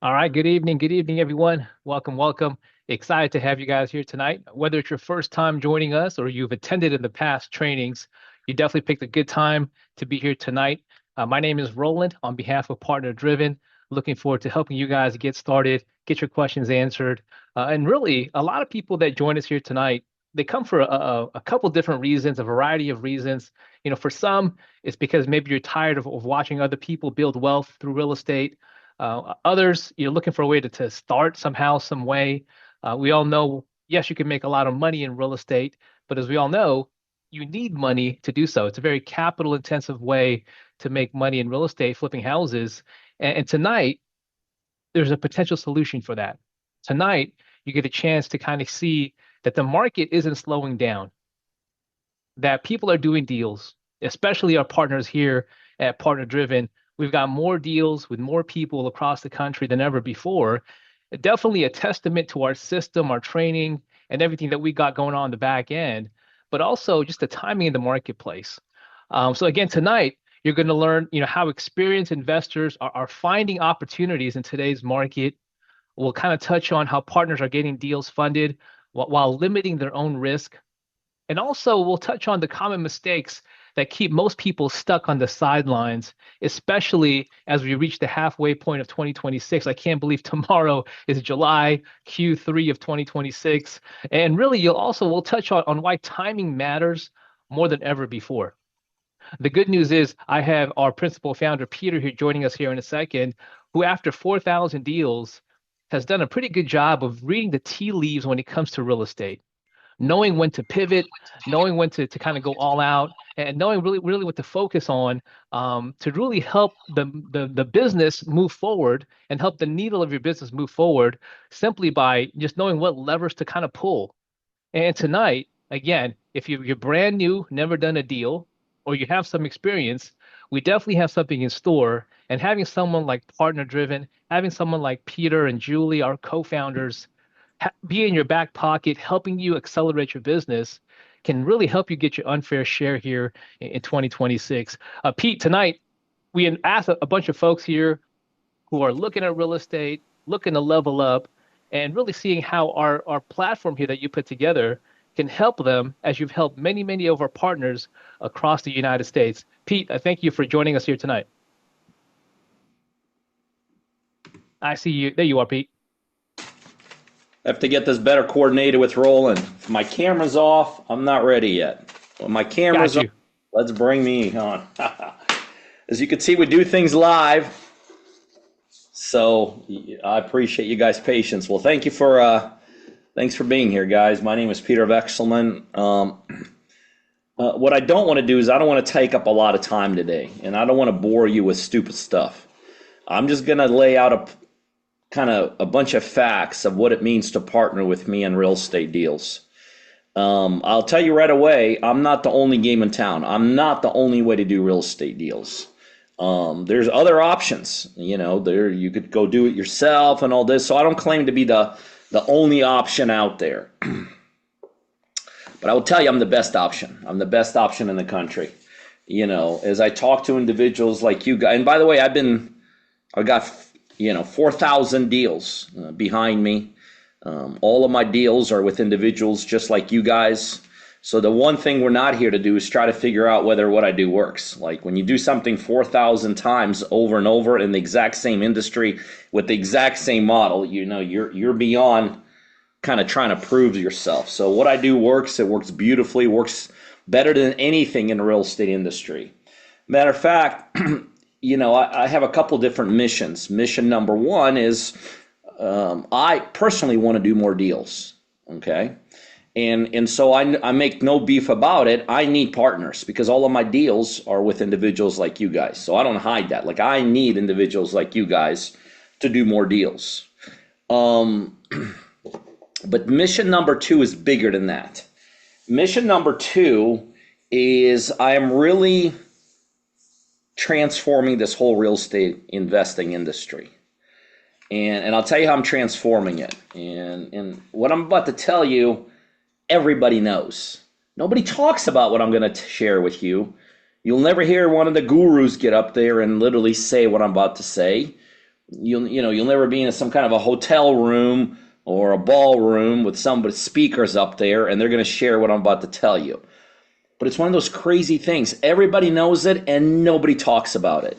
All right, good evening, everyone. Welcome, welcome. Excited to have you guys here tonight. Whether it's your first time joining us or you've attended in the past trainings, you definitely picked a good time to be here tonight. My name is Roland on behalf of Partner Driven. Looking forward to helping you guys get started, get your questions answered. And really, a lot of people that join us here tonight, they come for a couple different reasons, a variety of reasons. For some, it's because maybe you're tired of watching other people build wealth through real estate. Others, you're looking for a way to start somehow, some way. We all know, yes, you can make a lot of money in real estate, but as we all know, you need money to do so. It's a very capital intensive way to make money in real estate, flipping houses. And tonight, there's a potential solution for that. Tonight, you get a chance to kind of see that the market isn't slowing down, that people are doing deals, especially our partners here at Partner Driven. We've got more deals with more people across the country than ever before. Definitely a testament to our system, our training, and everything that we got going on the back end, but also just the timing in the marketplace. So again, tonight you're going to learn, how experienced investors are finding opportunities in today's market. We'll kind of touch on how partners are getting deals funded while limiting their own risk. And also, we'll touch on the common mistakes that keep most people stuck on the sidelines, especially as we reach the halfway point of 2026. I can't believe tomorrow is July Q3 of 2026. And really, we'll touch on why timing matters more than ever before. The good news is I have our principal founder, Peter, here joining us here in a second, who after 4,000 deals has done a pretty good job of reading the tea leaves when it comes to real estate, knowing when to pivot, knowing when to kind of go all out, and knowing really what to focus on, to really help the business move forward and help the needle of your business move forward simply by just knowing what levers to kind of pull. And tonight, again, if you're brand new, never done a deal, or you have some experience, we definitely have something in store. And having someone like Partner Driven, having someone like Peter and Julie, our co-founders, be in your back pocket, helping you accelerate your business, can really help you get your unfair share here in 2026. Pete, tonight we asked a bunch of folks here who are looking at real estate, looking to level up, and really seeing how our platform here that you put together can help them as you've helped many, many of our partners across the United States. Pete, I thank you for joining us here tonight. I see you. There you are, Pete. I have to get this better coordinated with Roland. If my camera's off, I'm not ready yet. When my camera's Got on, you. let's bring me on. As you can see, we do things live, so I appreciate you guys' patience. Well, thanks for being here, guys. My name is Peter Vekselman. What I don't want to do is I don't want to take up a lot of time today, and I don't want to bore you with stupid stuff. I'm just going to lay out a bunch of facts of what it means to partner with me on real estate deals. I'll tell you right away, I'm not the only game in town. I'm not the only way to do real estate deals. There's other options, there you could go do it yourself and all this. So I don't claim to be the only option out there. But I will tell you, I'm the best option. I'm the best option in the country. As I talk to individuals like you guys, and by the way, I've got 4,000 deals behind me. All of my deals are with individuals just like you guys. So the one thing we're not here to do is try to figure out whether what I do works. Like when you do something 4,000 times over and over in the exact same industry with the exact same model, you're beyond kind of trying to prove yourself. So what I do works. It works beautifully, works better than anything in the real estate industry. Matter of fact, I have a couple different missions. Mission number one is I personally want to do more deals, okay? And so I make no beef about it. I need partners because all of my deals are with individuals like you guys. So I don't hide that. Like I need individuals like you guys to do more deals. But mission number two is bigger than that. Mission number two is I am really transforming this whole real estate investing industry. And I'll tell you how I'm transforming it. And what I'm about to tell you, everybody knows. Nobody talks about what I'm going to share with you. You'll never hear one of the gurus get up there and literally say what I'm about to say. You'll never be in some kind of a hotel room or a ballroom with somebody speakers up there and they're going to share what I'm about to tell you. But it's one of those crazy things. Everybody knows it and nobody talks about it.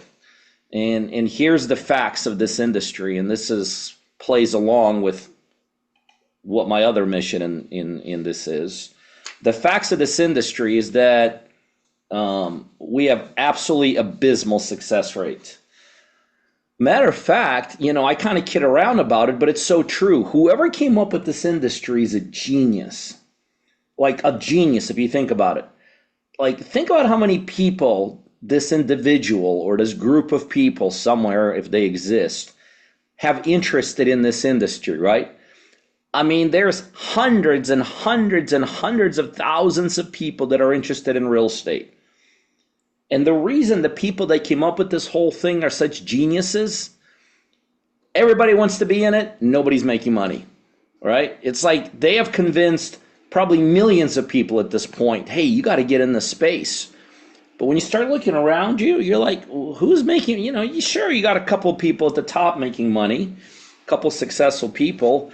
And here's the facts of this industry, and this is plays along with what my other mission in this is. The facts of this industry is that we have absolutely abysmal success rate. Matter of fact, I kind of kid around about it, but it's so true. Whoever came up with this industry is a genius. Like a genius, if you think about it. Like, think about how many people this individual or this group of people somewhere, if they exist, have interested in this industry, right? I mean, there's hundreds and hundreds and hundreds of thousands of people that are interested in real estate. And the reason the people that came up with this whole thing are such geniuses, everybody wants to be in it, nobody's making money, right? It's like they have convinced probably millions of people at this point, hey, you got to get in this space. But when you start looking around you, you're like, well, who's making, sure, you got a couple of people at the top making money, a couple successful people.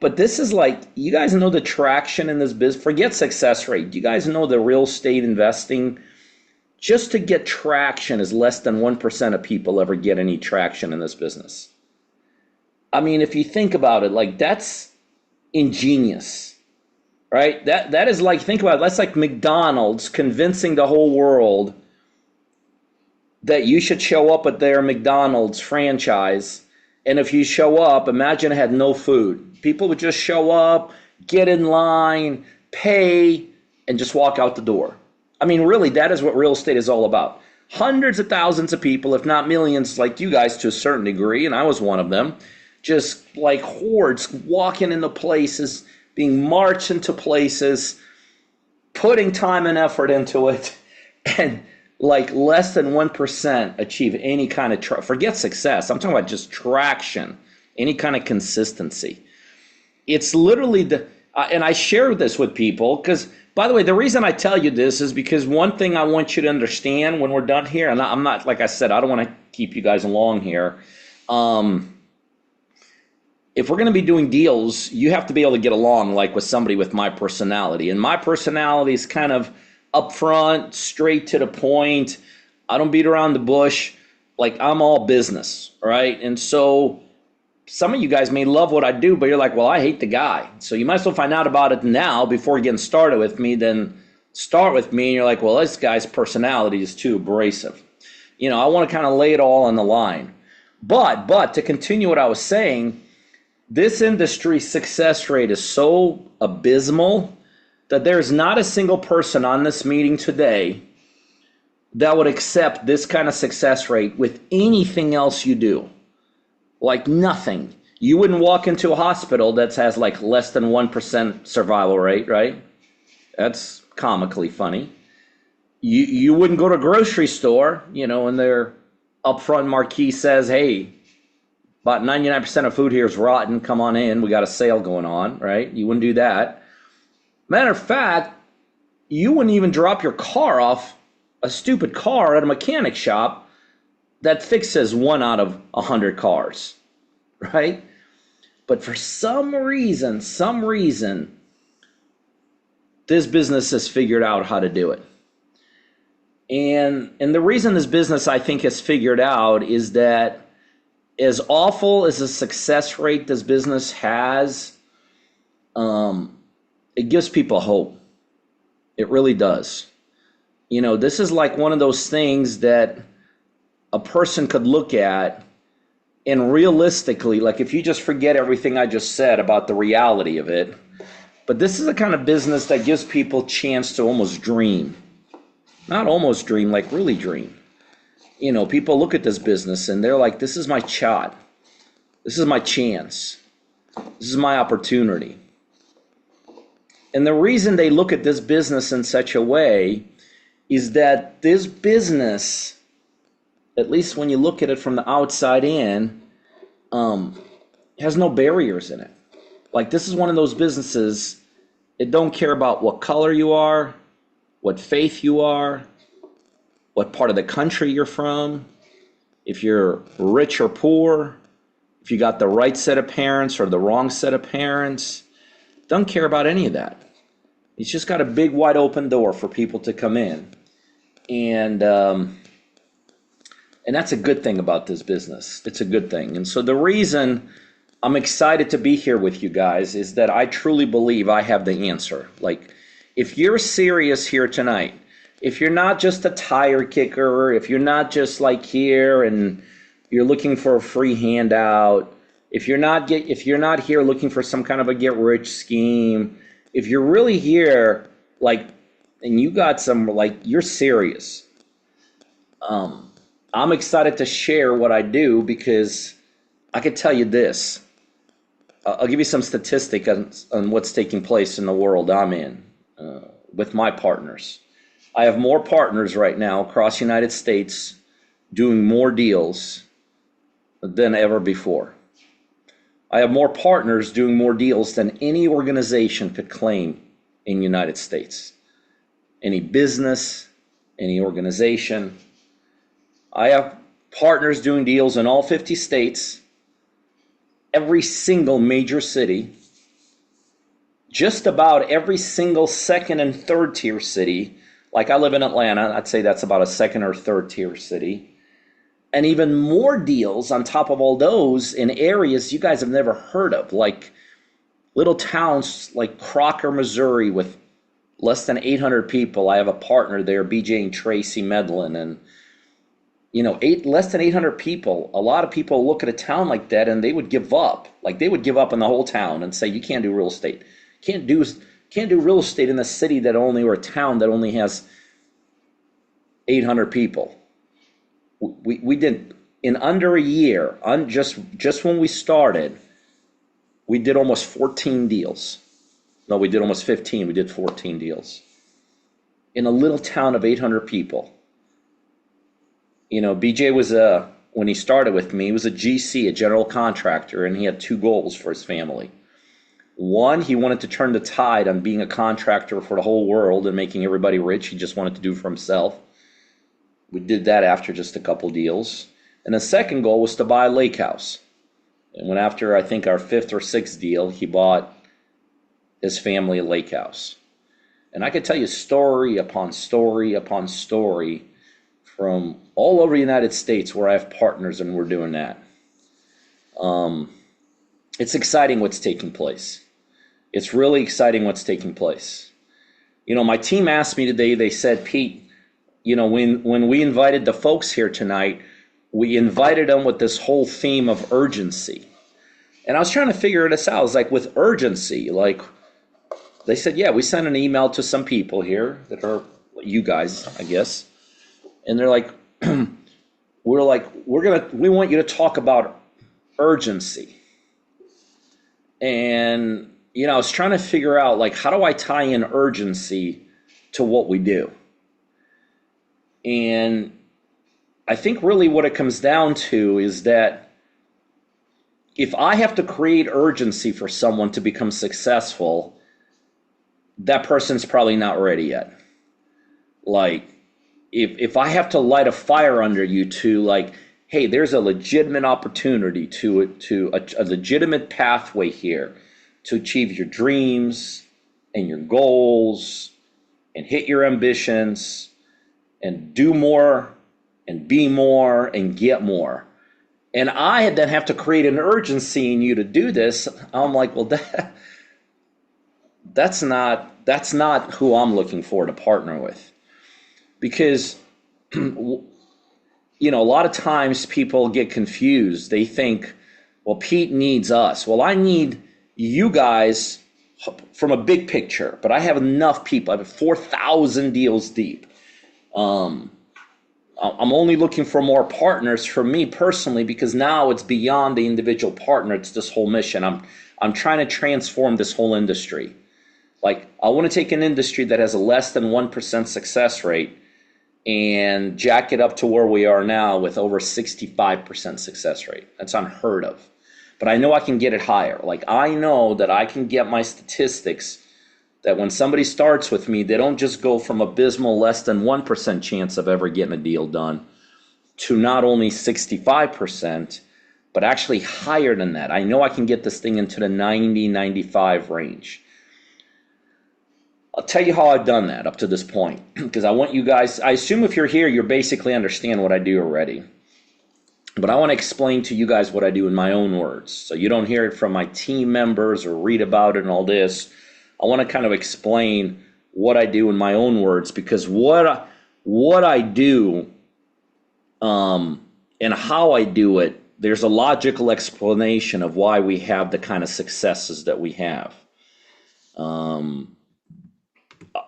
But this is like, you guys know the traction in this business. Forget success rate. You guys know the real estate investing. Just to get traction is less than 1% of people ever get any traction in this business. I mean, if you think about it, like that's ingenious, right? That is like, think about it, that's like McDonald's convincing the whole world that you should show up at their McDonald's franchise. And if you show up, imagine it had no food. People would just show up, get in line, pay, and just walk out the door. I mean, really, that is what real estate is all about. Hundreds of thousands of people, if not millions, like you guys to a certain degree, and I was one of them, just like hordes walking into places, being marched into places, putting time and effort into it, and like less than 1% achieve any kind of, forget success, I'm talking about just traction, any kind of consistency. It's literally and I share this with people because, by the way, the reason I tell you this is because one thing I want you to understand when we're done here, and I'm not, like I said, I don't want to keep you guys long here. If we're going to be doing deals, you have to be able to get along like with somebody with my personality. And my personality is kind of upfront, straight to the point. I don't beat around the bush. Like, I'm all business, right? And so some of you guys may love what I do, but you're like, well, I hate the guy. So you might as well find out about it now before getting started with me, then start with me. And you're like, well, this guy's personality is too abrasive. I want to kind of lay it all on the line. But to continue what I was saying, this industry's success rate is so abysmal that there's not a single person on this meeting today that would accept this kind of success rate with anything else you do. Like nothing. You wouldn't walk into a hospital that has like less than 1% survival rate, right? That's comically funny. You wouldn't go to a grocery store, and their upfront marquee says, hey, about 99% of food here is rotten. Come on in. We got a sale going on, right? You wouldn't do that. Matter of fact, you wouldn't even drop your car off, a stupid car, at a mechanic shop that fixes 1 out of 100 cars, right? But for some reason, this business has figured out how to do it. And the reason this business, I think, has figured out is that as awful as the success rate this business has, it gives people hope. It really does. This is like one of those things that a person could look at and realistically, like if you just forget everything I just said about the reality of it, but this is the kind of business that gives people a chance to almost dream. Not almost dream, like really dream. People look at this business and they're like, this is my shot. This is my chance. This is my opportunity. And the reason they look at this business in such a way is that this business, at least when you look at it from the outside in, has no barriers in it. Like, this is one of those businesses, it don't care about what color you are, what faith you are, what part of the country you're from, if you're rich or poor, if you got the right set of parents or the wrong set of parents. Don't care about any of that. He's just got a big wide open door for people to come in. And that's a good thing about this business. It's a good thing. And so the reason I'm excited to be here with you guys is that I truly believe I have the answer. Like, if you're serious here tonight, if you're not just a tire kicker, if you're not just like here and you're looking for a free handout, if you're not here looking for some kind of a get rich scheme, if you're really here, like, and you got some, like, you're serious. I'm excited to share what I do because I could tell you this. I'll give you some statistic on what's taking place in the world I'm in with my partners. I have more partners right now across the United States doing more deals than ever before. I have more partners doing more deals than any organization could claim in the United States. Any business, any organization. I have partners doing deals in all 50 states, every single major city, just about every single second and third tier city. Like, I live in Atlanta, I'd say that's about a second or third tier city. And even more deals on top of all those in areas you guys have never heard of, like little towns like Crocker, Missouri, with less than 800 people. I have a partner there, BJ and Tracy Medlin, and less than 800 people. A lot of people look at a town like that and they would give up. Like, they would give up on the whole town and say, you can't do real estate. Can't do real estate in a city or a town that only has 800 people. We did, in under a year, just when we started, we did almost 14 deals. No, we did almost 15. We did 14 deals in a little town of 800 people. BJ was when he started with me, he was a GC, a general contractor, and he had two goals for his family. One, he wanted to turn the tide on being a contractor for the whole world and making everybody rich. He just wanted to do it for himself. We did that after just a couple deals. And the second goal was to buy a lake house. And when after, I think, our fifth or sixth deal, he bought his family a lake house. And I could tell you story upon story upon story from all over the United States where I have partners and we're doing that. It's exciting what's taking place. It's really exciting what's taking place. My team asked me today, they said, Pete, when we invited the folks here tonight, we invited them with this whole theme of urgency. And I was trying to figure this out. I was like, with urgency, like, they said, yeah, we sent an email to some people here that are you guys, I guess. And they're like, we want you to talk about urgency. And, I was trying to figure out, like, how do I tie in urgency to what we do? And I think really what it comes down to is that if I have to create urgency for someone to become successful, that person's probably not ready yet. Like, if I have to light a fire under you to, like, hey, there's a legitimate opportunity to a legitimate pathway here to achieve your dreams and your goals and hit your ambitions and do more and be more and get more. And I then have to create an urgency in you to do this. I'm like, well, that's not who I'm looking for to partner with. Because, a lot of times people get confused. They think, well, Pete needs us. Well, I need you guys from a big picture, but I have enough people. I have 4,000 deals deep. I'm only looking for more partners for me personally, because now it's beyond the individual partner. It's this whole mission. I'm trying to transform this whole industry. Like, I want to take an industry that has a less than 1% success rate and jack it up to where we are now with over 65% success rate. That's unheard of. But I know I can get it higher. Like, I know that I can get my statistics that when somebody starts with me, they don't just go from abysmal less than 1% chance of ever getting a deal done to not only 65%, but actually higher than that. I know I can get this thing into the 90, 95 range. I'll tell you how I've done that up to this point, because I want you guys, I assume if you're here, you basically understand what I do already. But I want to explain to you guys what I do in my own words, so you don't hear it from my team members or read about it and all this. I want to kind of explain what I do in my own words, because what I do and how I do it, there's a logical explanation of why we have the kind of successes that we have.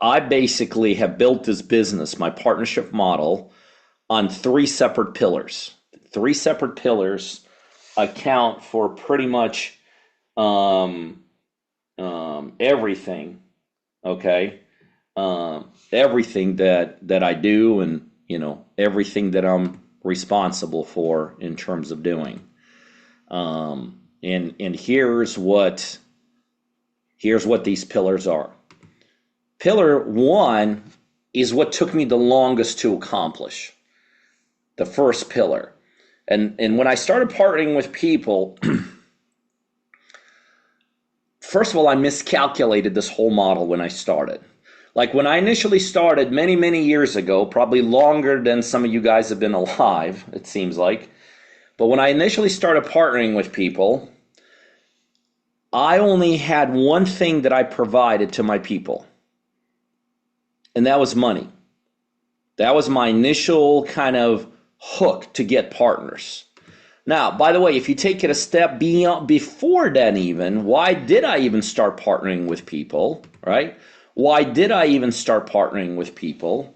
I basically have built this business, my partnership model, on three separate pillars. Three separate pillars account for pretty much everything. Okay, everything that I do, and everything that I'm responsible for in terms of doing. And here's what these pillars are. Pillar one is what took me the longest to accomplish. The first pillar. And when I started partnering with people, first of all, I miscalculated this whole model when I started. Like when I initially started many, many years ago, probably longer than some of you guys have been alive, it seems like. But when I initially started partnering with people, I only had one thing that I provided to my people. And that was money. That was my initial kind of hook to get partners. Now, by the way, if you take it a step beyond, before that even, why did I even start partnering with people, right? Why did I even start partnering with people?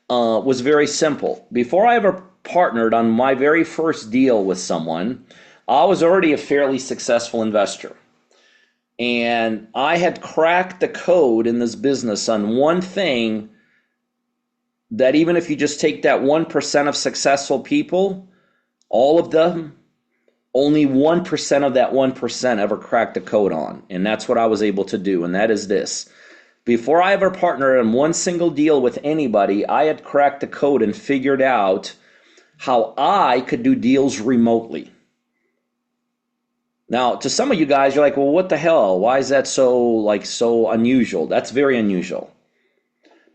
Was very simple. Before I ever partnered on my very first deal with someone, I was already a fairly successful investor. And I had cracked the code in this business on one thing that even if you just take that 1% of successful people, all of them, only 1% of that 1% ever cracked the code on. And that's what I was able to do. And that is this. Before I ever partnered in one single deal with anybody, I had cracked the code and figured out how I could do deals remotely. Now, to some of you guys, you're like, well, what the hell? Why is that so unusual? That's very unusual.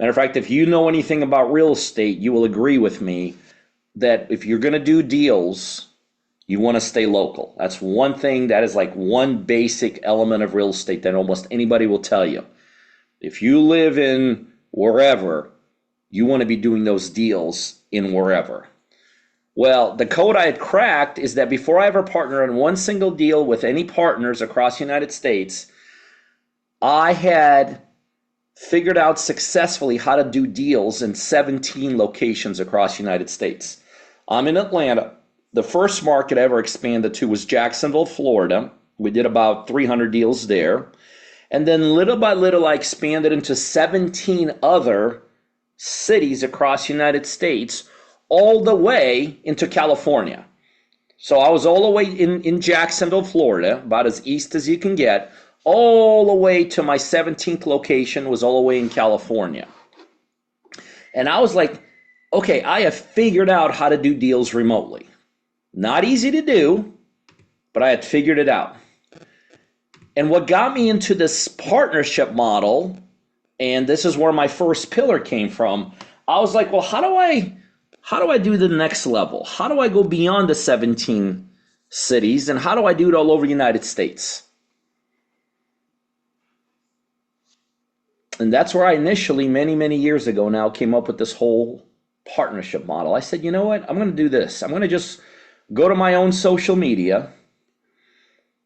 Matter of fact, if you know anything about real estate, you will agree with me that if you're going to do deals, you want to stay local. That's one thing, that is like one basic element of real estate that almost anybody will tell you. If you live in wherever, you want to be doing those deals in wherever. Well, the code I had cracked is that before I ever partnered in one single deal with any partners across the United States, I had figured out successfully how to do deals in 17 locations across the United States. I'm in Atlanta. The first market I ever expanded to was Jacksonville, Florida. We did about 300 deals there. And then little by little, I expanded into 17 other cities across the United States, all the way into California. So I was all the way in Jacksonville, Florida, about as east as you can get, all the way to my 17th location was all the way in California. And I was like, okay, I have figured out how to do deals remotely. Not easy to do, but I had figured it out. And what got me into this partnership model, and this is where my first pillar came from, I was like, well, how do I do the next level? How do I go beyond the 17 cities, and how do I do it all over the United States? And that's where I initially, many, many years ago now, came up with this whole partnership model. I said, you know what? I'm going to do this. I'm going to just go to my own social media,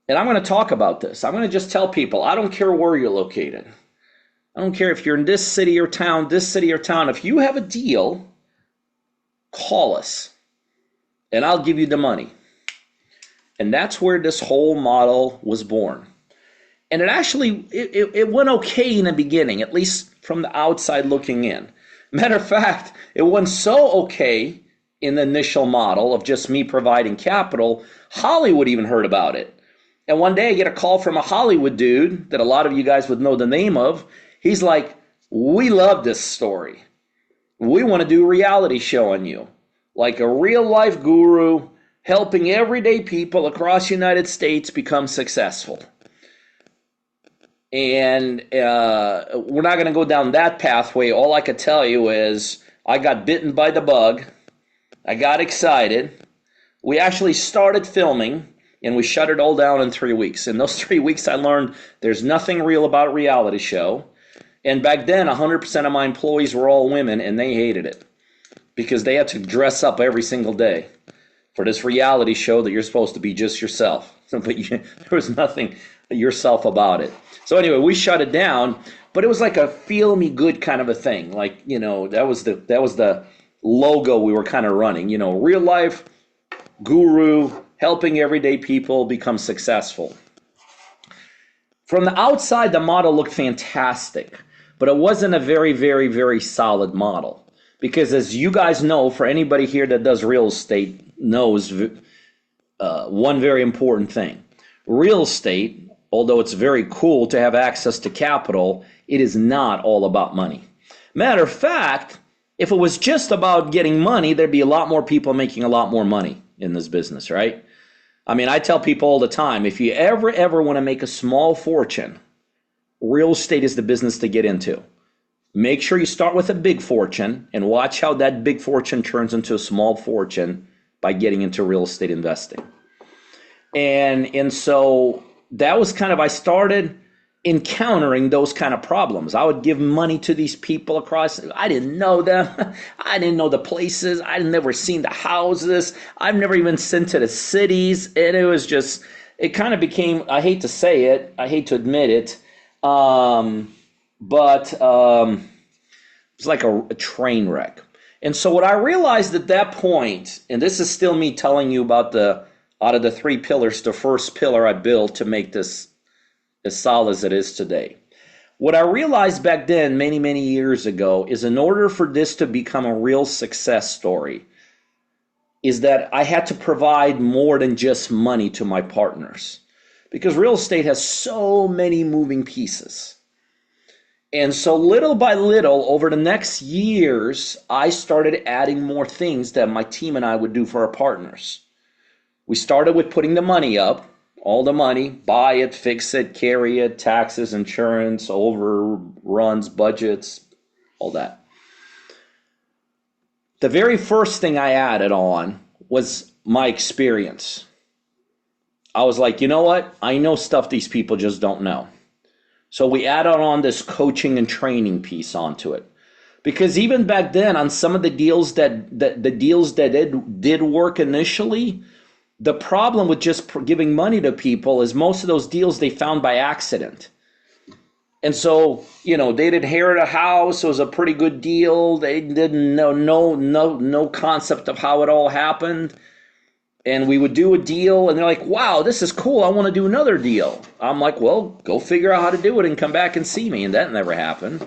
and I'm going to talk about this. I'm going to just tell people, I don't care where you're located. I don't care if you're in this city or town, this city or town. If you have a deal, call us, and I'll give you the money. And that's where this whole model was born. And it actually, it went okay in the beginning, at least from the outside looking in. Matter of fact, it went so okay in the initial model of just me providing capital, Hollywood even heard about it. And one day I get a call from a Hollywood dude that a lot of you guys would know the name of. He's like, we love this story. We want to do a reality show on you. Like a real life guru helping everyday people across the United States become successful. And we're not going to go down that pathway. All I could tell you is I got bitten by the bug. I got excited. We actually started filming, and we shut it all down in 3 weeks. In those 3 weeks, I learned there's nothing real about a reality show. And back then, 100% of my employees were all women, and they hated it because they had to dress up every single day for this reality show that you're supposed to be just yourself. But there was nothing yourself about it. So anyway, we shut it down, but it was like a feel me good kind of a thing. Like, that was the logo we were kind of running, real life guru helping everyday people become successful. From the outside, the model looked fantastic, but it wasn't a very, very, very solid model. Because as you guys know, for anybody here that does real estate knows one very important thing. Real estate, although it's very cool to have access to capital, it is not all about money. Matter of fact, if it was just about getting money, there'd be a lot more people making a lot more money in this business, right? I mean, I tell people all the time, if you ever want to make a small fortune, real estate is the business to get into. Make sure you start with a big fortune and watch how that big fortune turns into a small fortune by getting into real estate investing. And so that was kind of, I started encountering those kind of problems. I would give money to these people across. I didn't know them. I didn't know the places. I'd never seen the houses. I've never even been to the cities. And it was just, it kind of became, I hate to say it, I hate to admit it, but it's like a train wreck. And so what I realized at that point, and this is still me telling you about out of the 3 pillars, the first pillar I built to make this as solid as it is today. What I realized back then, many, many years ago, is in order for this to become a real success story, is that I had to provide more than just money to my partners. Because real estate has so many moving pieces. And so little by little, over the next years, I started adding more things that my team and I would do for our partners. We started with putting the money up, all the money, buy it, fix it, carry it, taxes, insurance, overruns, budgets, all that. The very first thing I added on was my experience. I was like, you know what? I know stuff these people just don't know. So we added on this coaching and training piece onto it. Because even back then, on some of the deals that did work initially, the problem with just giving money to people is most of those deals they found by accident. And so, they'd inherit a house. It was a pretty good deal. They didn't know no concept of how it all happened. And we would do a deal, and they're like, wow, this is cool. I want to do another deal. I'm like, well, go figure out how to do it and come back and see me. And that never happened.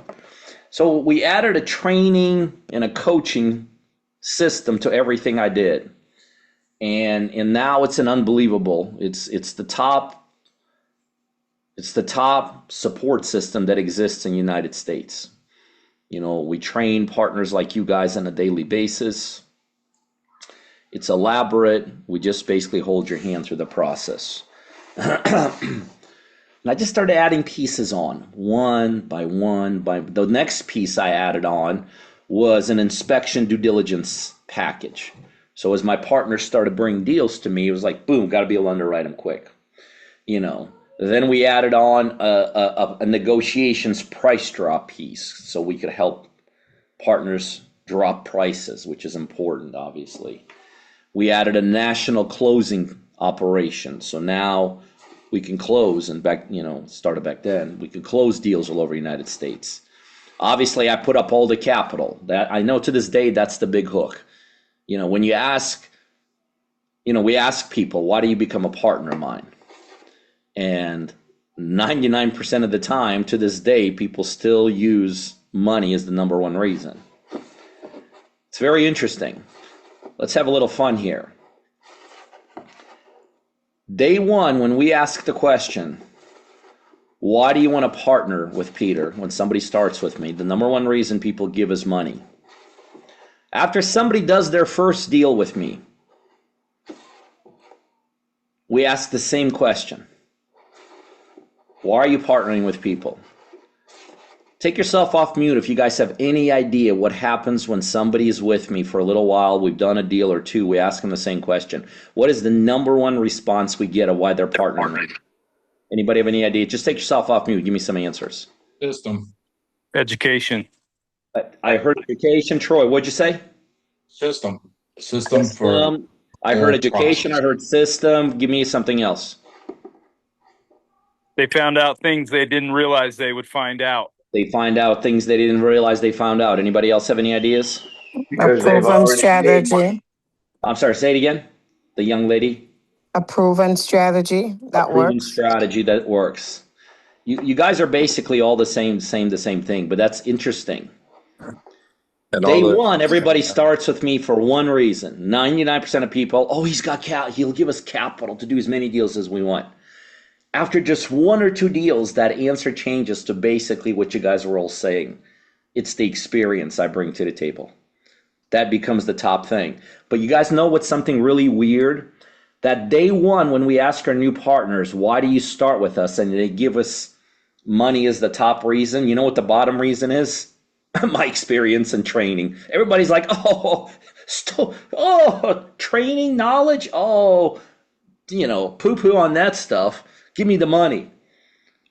So we added a training and a coaching system to everything I did. And now it's an unbelievable. It's the top support system that exists in the United States. We train partners like you guys on a daily basis. It's elaborate. We just basically hold your hand through the process. And I just started adding pieces on, one by one. The next piece I added on was an inspection due diligence package. So as my partners started bringing deals to me, it was like, boom, got to be able to underwrite them quick. Then we added on a negotiations price drop piece so we could help partners drop prices, which is important, obviously. We added a national closing operation. So now we can close, and started back then, we could close deals all over the United States. Obviously, I put up all the capital. That I know to this day, that's the big hook. When you ask, we ask people, why do you become a partner of mine? And 99% of the time, to this day, people still use money as the number one reason. It's very interesting. Let's have a little fun here. Day one, when we ask the question, why do you want to partner with Peter when somebody starts with me? The number one reason people give is money. After somebody does their first deal with me, we ask the same question. Why are you partnering with people? Take yourself off mute if you guys have any idea what happens when somebody is with me for a little while, we've done a deal or two, we ask them the same question. What is the number one response we get of why they're partnering? Anybody have any idea? Just take yourself off mute. Give me some answers. System. Education. I heard education. Troy, what'd you say? System. System for. I heard education. I heard system. Give me something else. They found out things they didn't realize they would find out. They find out things they didn't realize they found out. Anybody else have any ideas? A proven strategy. I'm sorry, say it again. The young lady. A proven strategy that A proven works. strategy that works. You guys are basically all the same thing, but that's interesting. And Day one, everybody starts with me for one reason. 99% of people, oh, he'll give us capital to do as many deals as we want. After just one or two deals, that answer changes to basically what you guys are all saying. It's the experience I bring to the table. That becomes the top thing. But you guys know what's something really weird? That day one, when we ask our new partners, why do you start with us? And they give us money as the top reason. You know what the bottom reason is? My experience and training. Everybody's like, training, knowledge, poo-poo on that stuff. Give me the money.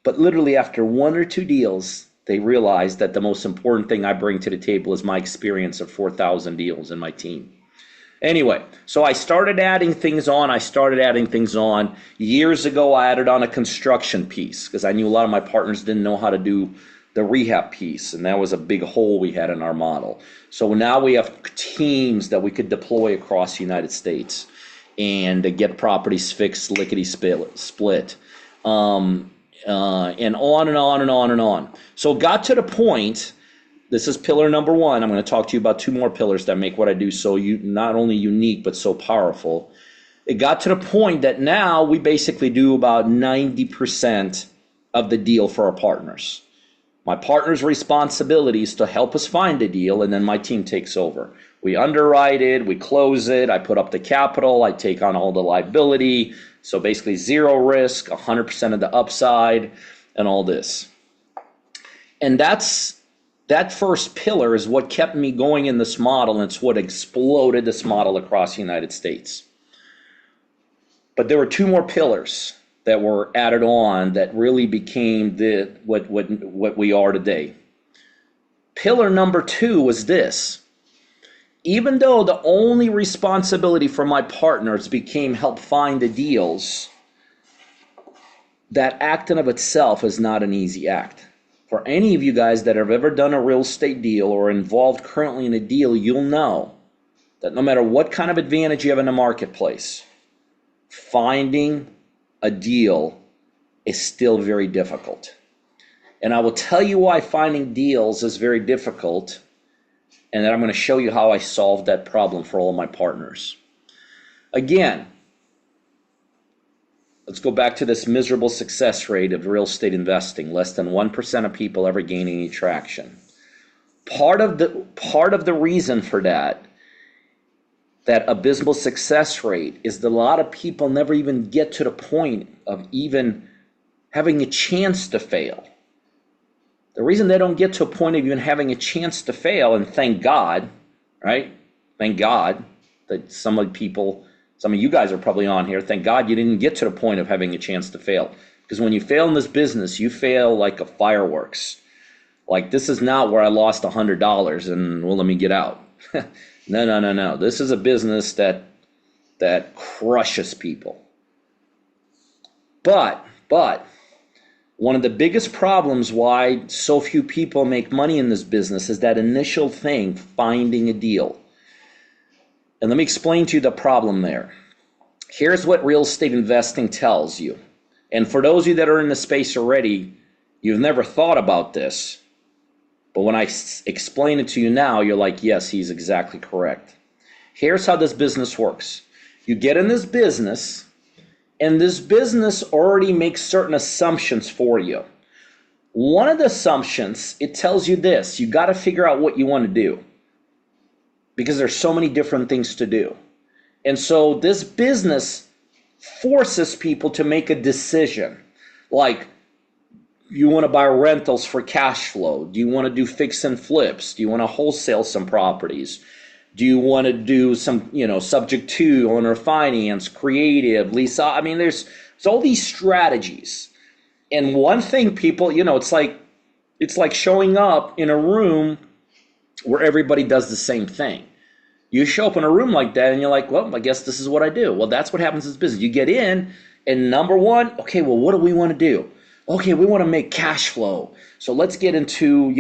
But literally after one or two deals, they realize that the most important thing I bring to the table is my experience of 4,000 deals in my team. Anyway, so I started adding things on. Years ago, I added on a construction piece because I knew a lot of my partners didn't know how to do the rehab piece, and that was a big hole we had in our model. So now we have teams that we could deploy across the United States and get properties fixed, lickety-split. And on and on and on and on. So it got to the point, this is pillar number one. I'm going to talk to you about two more pillars that make what I do so not only unique, but so powerful. It got to the point that now we basically do about 90% of the deal for our partners. My partner's responsibility is to help us find a deal, and then my team takes over. We underwrite it, we close it, I put up the capital, I take on all the liability. So basically 0 risk, 100% of the upside, and all this. And that first pillar is what kept me going in this model, and it's what exploded this model across the United States. But there were two more pillars that were added on that really became what we are today. Pillar number 2 was this. Even though the only responsibility for my partners became help find the deals, that act in of itself is not an easy act. For any of you guys that have ever done a real estate deal or involved currently in a deal, you'll know that no matter what kind of advantage you have in the marketplace, finding a deal is still very difficult. And I will tell you why finding deals is very difficult, and then I'm going to show you how I solved that problem for all of my partners. Again, let's go back to this miserable success rate of real estate investing. Less than 1% of people ever gain any traction. Part of the reason for that abysmal success rate is that a lot of people never even get to the point of even having a chance to fail. The reason they don't get to a point of even having a chance to fail, and thank God, right? Thank God that some of you guys are probably on here. Thank God you didn't get to the point of having a chance to fail. Because when you fail in this business, you fail like a fireworks. Like, this is not where I lost $100 and, well, let me get out. No. This is a business that crushes people. But one of the biggest problems why so few people make money in this business is that initial thing, finding a deal. And let me explain to you the problem there. Here's what real estate investing tells you. And for those of you that are in the space already, you've never thought about this. But when I explain it to you now, you're like, yes, he's exactly correct. Here's how this business works. You get in this business, and this business already makes certain assumptions for you. One of the assumptions, it tells you this: you got to figure out what you want to do, because there's so many different things to do. And so this business forces people to make a decision. Like, you want to buy rentals for cash flow? Do you want to do fix and flips? Do you want to wholesale some properties? Do you want to do some, subject to, owner finance, creative, lease? I mean, there's all these strategies. And one thing people, it's like showing up in a room where everybody does the same thing. You show up in a room like that and you're like, well, I guess this is what I do. Well, that's what happens in this business. You get in and number one, okay, well, what do we want to do? Okay, we want to make cash flow. So let's get into,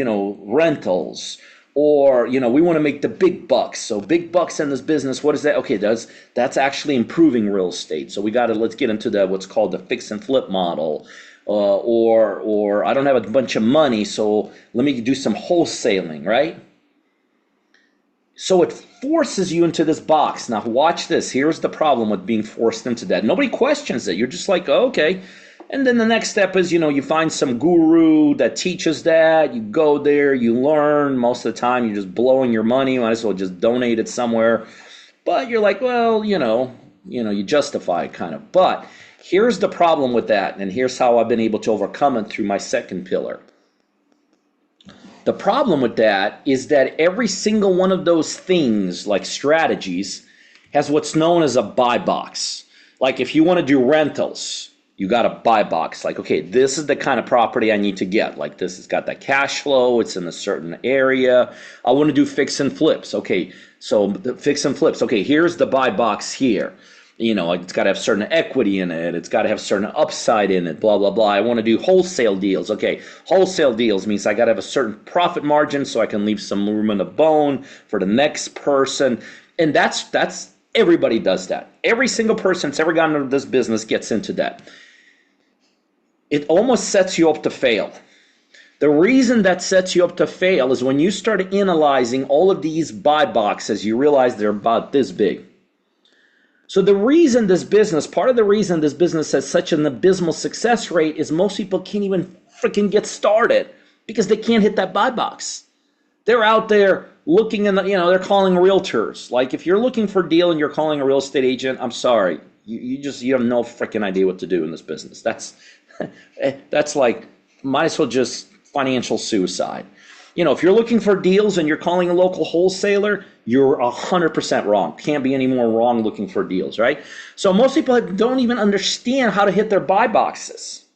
rentals, or, we want to make the big bucks. So big bucks in this business, what is that? Okay, that's actually improving real estate. So let's get into what's called the fix and flip model. Or I don't have a bunch of money, so let me do some wholesaling, right? So it forces you into this box. Now watch this. Here's the problem with being forced into that. Nobody questions it. You're just like, oh, okay. And then the next step is, you find some guru that teaches that. You go there, you learn. Most of the time, you're just blowing your money. You might as well just donate it somewhere. But you're like, well, you justify it kind of. But here's the problem with that, and here's how I've been able to overcome it through my second pillar. The problem with that is that every single one of those things, like strategies, has what's known as a buy box. Like if you want to do rentals, you got a buy box. Like, okay, this is the kind of property I need to get. Like this has got that cash flow. It's in a certain area. I want to do fix and flips. Okay, so the fix and flips. Okay, here's the buy box here. It's got to have certain equity in it. It's got to have certain upside in it, blah, blah, blah. I want to do wholesale deals. Okay, wholesale deals means I got to have a certain profit margin so I can leave some room in the bone for the next person. And that's everybody does that. Every single person that's ever gotten into this business gets into that. It almost sets you up to fail. The reason that sets you up to fail is when you start analyzing all of these buy boxes, you realize they're about this big. So part of the reason this business has such an abysmal success rate is most people can't even freaking get started because they can't hit that buy box. They're out there looking they're calling realtors. Like if you're looking for a deal and you're calling a real estate agent, I'm sorry. You have no freaking idea what to do in this business. That's like, might as well just financial suicide. If you're looking for deals and you're calling a local wholesaler, you're 100% wrong. Can't be any more wrong looking for deals, right? So most people don't even understand how to hit their buy boxes.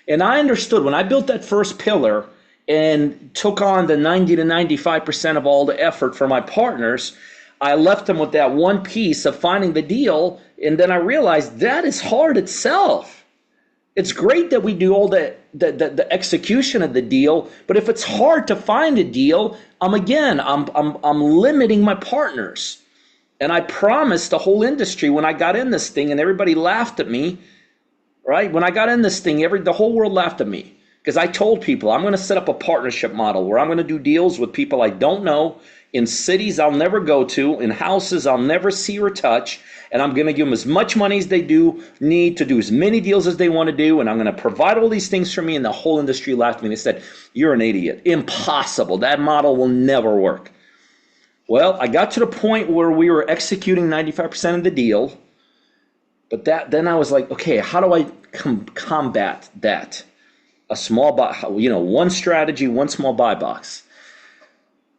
And I understood when I built that first pillar and took on the 90 to 95% of all the effort for my partners, I left them with that one piece of finding the deal, and then I realized that is hard itself. It's great that we do all the execution of the deal, but if it's hard to find a deal, I'm limiting my partners. And I promised the whole industry when I got in this thing, and everybody laughed at me, right? When I got in this thing, the whole world laughed at me because I told people I'm going to set up a partnership model where I'm going to do deals with people I don't know, in cities I'll never go to, in houses I'll never see or touch, and I'm going to give them as much money as they need to do as many deals as they want to do, and I'm going to provide all these things for me, and the whole industry laughed at me. They said, you're an idiot. Impossible. That model will never work. Well, I got to the point where we were executing 95% of the deal, but then I was like, okay, how do I combat that? A small buy, one strategy, one small buy box.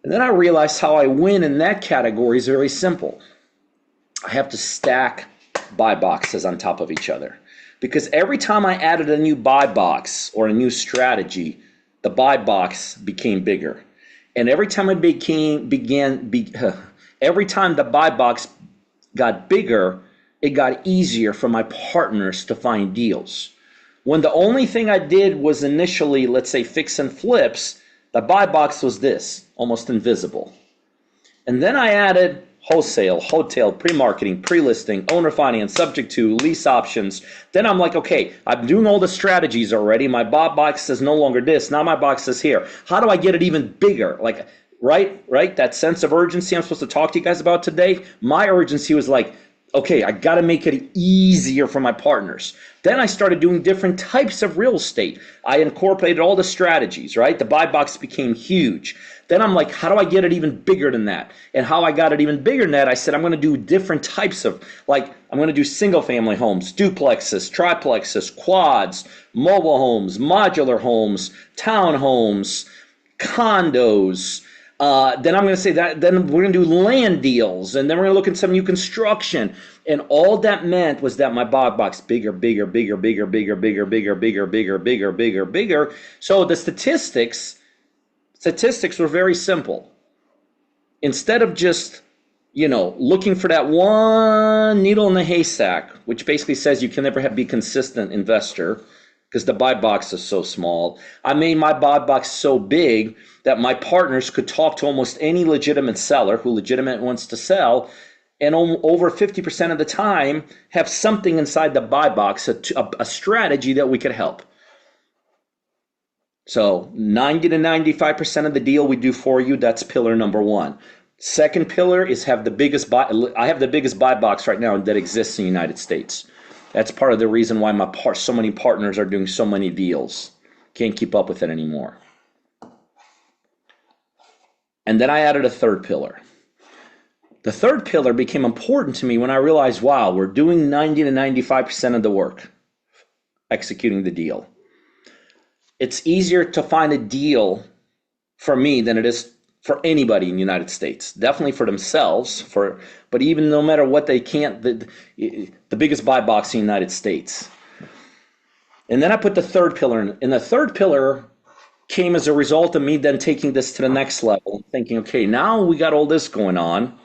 And then I realized how I win in that category is very simple. I have to stack buy boxes on top of each other. Because every time I added a new buy box or a new strategy, the buy box became bigger. And every time every time the buy box got bigger, it got easier for my partners to find deals. When the only thing I did was initially, let's say, fix and flips, the buy box was this, almost invisible. And then I added wholesale, Wholetail, pre-marketing, pre-listing, owner finance, subject to, lease options. Then I'm like, okay, I'm doing all the strategies already. My buy box is no longer this. Now my box is here. How do I get it even bigger? Like, right? That sense of urgency I'm supposed to talk to you guys about today. My urgency was like, okay, I got to make it easier for my partners. Then I started doing different types of real estate. I incorporated all the strategies, right? The buy box became huge. Then I'm like, how do I get it even bigger than that? And how I got it even bigger than that, I said, I'm going to do different types of, like, I'm going to do single family homes, duplexes, triplexes, quads, mobile homes, modular homes, townhomes, condos. Then I'm going to say that, then we're going to do land deals, and then we're going to look at some new construction. And all that meant was that my buy box bigger, bigger, bigger, bigger, bigger, bigger, bigger, bigger, bigger, bigger, bigger, bigger. So the statistics were very simple. Instead of just, looking for that one needle in the haystack, which basically says you can never be consistent investor because the buy box is so small, I made my buy box so big that my partners could talk to almost any legitimate seller who legitimate wants to sell, and over 50% of the time have something inside the buy box, a strategy that we could help. So 90 to 95% of the deal we do for you, that's pillar number one. Second pillar is I have the biggest buy box right now that exists in the United States. That's part of the reason why so many partners are doing so many deals. Can't keep up with it anymore. And then I added a third pillar. The third pillar became important to me when I realized, wow, we're doing 90 to 95% of the work, executing the deal. It's easier to find a deal for me than it is for anybody in the United States. Definitely for themselves, but even no matter what they can't, the biggest buy box in the United States. And then I put the third pillar in. And the third pillar came as a result of me then taking this to the next level and thinking, okay, now we got all this going on.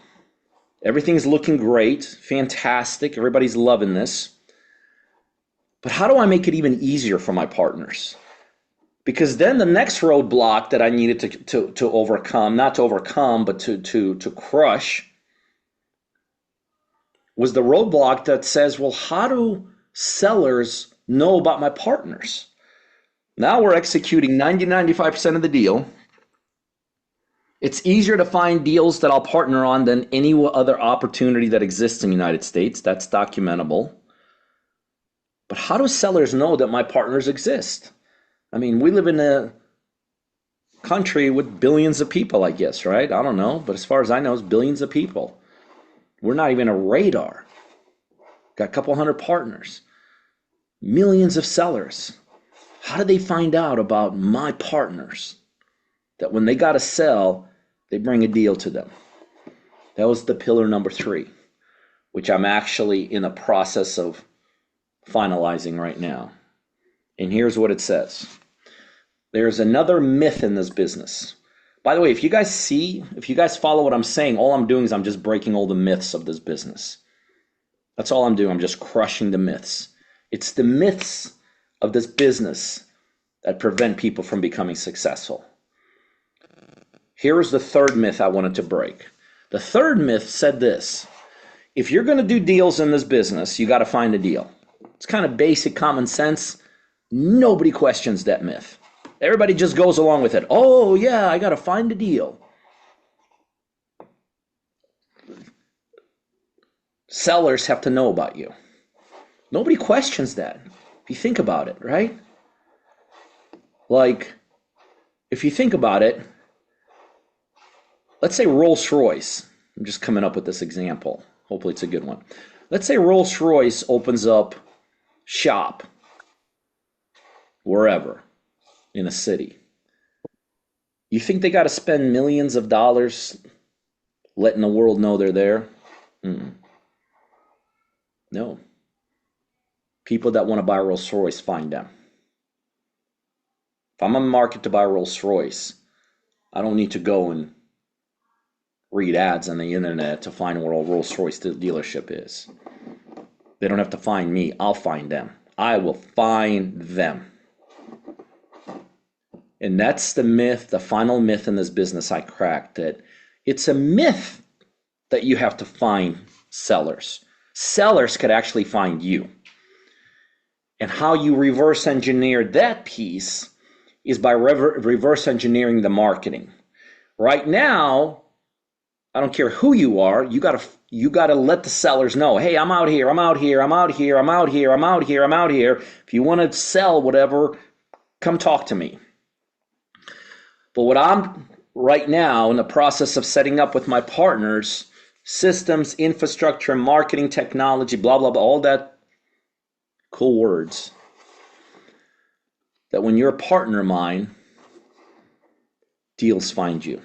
Everything's looking great, fantastic. Everybody's loving this. But how do I make it even easier for my partners? Because then the next roadblock that I needed to overcome, not to overcome, but to crush, was the roadblock that says, well, how do sellers know about my partners? Now we're executing 90-95% of the deal. It's easier to find deals that I'll partner on than any other opportunity that exists in the United States. That's documentable. But how do sellers know that my partners exist? I mean, we live in a country with billions of people, I guess, right? I don't know. But as far as I know, it's billions of people. We're not even a radar. Got a couple hundred partners. Millions of sellers. How do they find out about my partners? That when they got to sell, they bring a deal to them. That was the pillar number 3, which I'm actually in the process of finalizing right now. And here's what it says. There's another myth in this business. By the way, if you guys follow what I'm saying, all I'm doing is I'm just breaking all the myths of this business. That's all I'm doing. I'm just crushing the myths. It's the myths of this business that prevent people from becoming successful. Here's the third myth I wanted to break. The third myth said this: if you're going to do deals in this business, you got to find a deal. It's kind of basic common sense. Nobody questions that myth. Everybody just goes along with it. Oh, yeah, I got to find a deal. Sellers have to know about you. Nobody questions that. If you think about it, right? Like, if you think about it, let's say Rolls-Royce. I'm just coming up with this example. Hopefully it's a good one. Let's say Rolls-Royce opens up shop wherever in a city. You think they got to spend millions of dollars letting the world know they're there? No. People that want to buy Rolls-Royce find them. If I'm on the market to buy Rolls-Royce, I don't need to go and read ads on the internet to find where a Rolls-Royce dealership is. They don't have to find me. I'll find them. I will find them. And that's the myth, the final myth in this business I cracked, that it's a myth that you have to find sellers. Sellers could actually find you. And how you reverse engineer that piece is by reverse engineering the marketing. Right now, I don't care who you are, you gotta let the sellers know, hey, I'm out here, I'm out here, I'm out here, I'm out here, I'm out here, I'm out here. If you want to sell whatever, come talk to me. But what I'm right now in the process of setting up with my partners systems, infrastructure, marketing, technology, blah, blah, blah, all that cool words. That when you're a partner of mine, deals find you.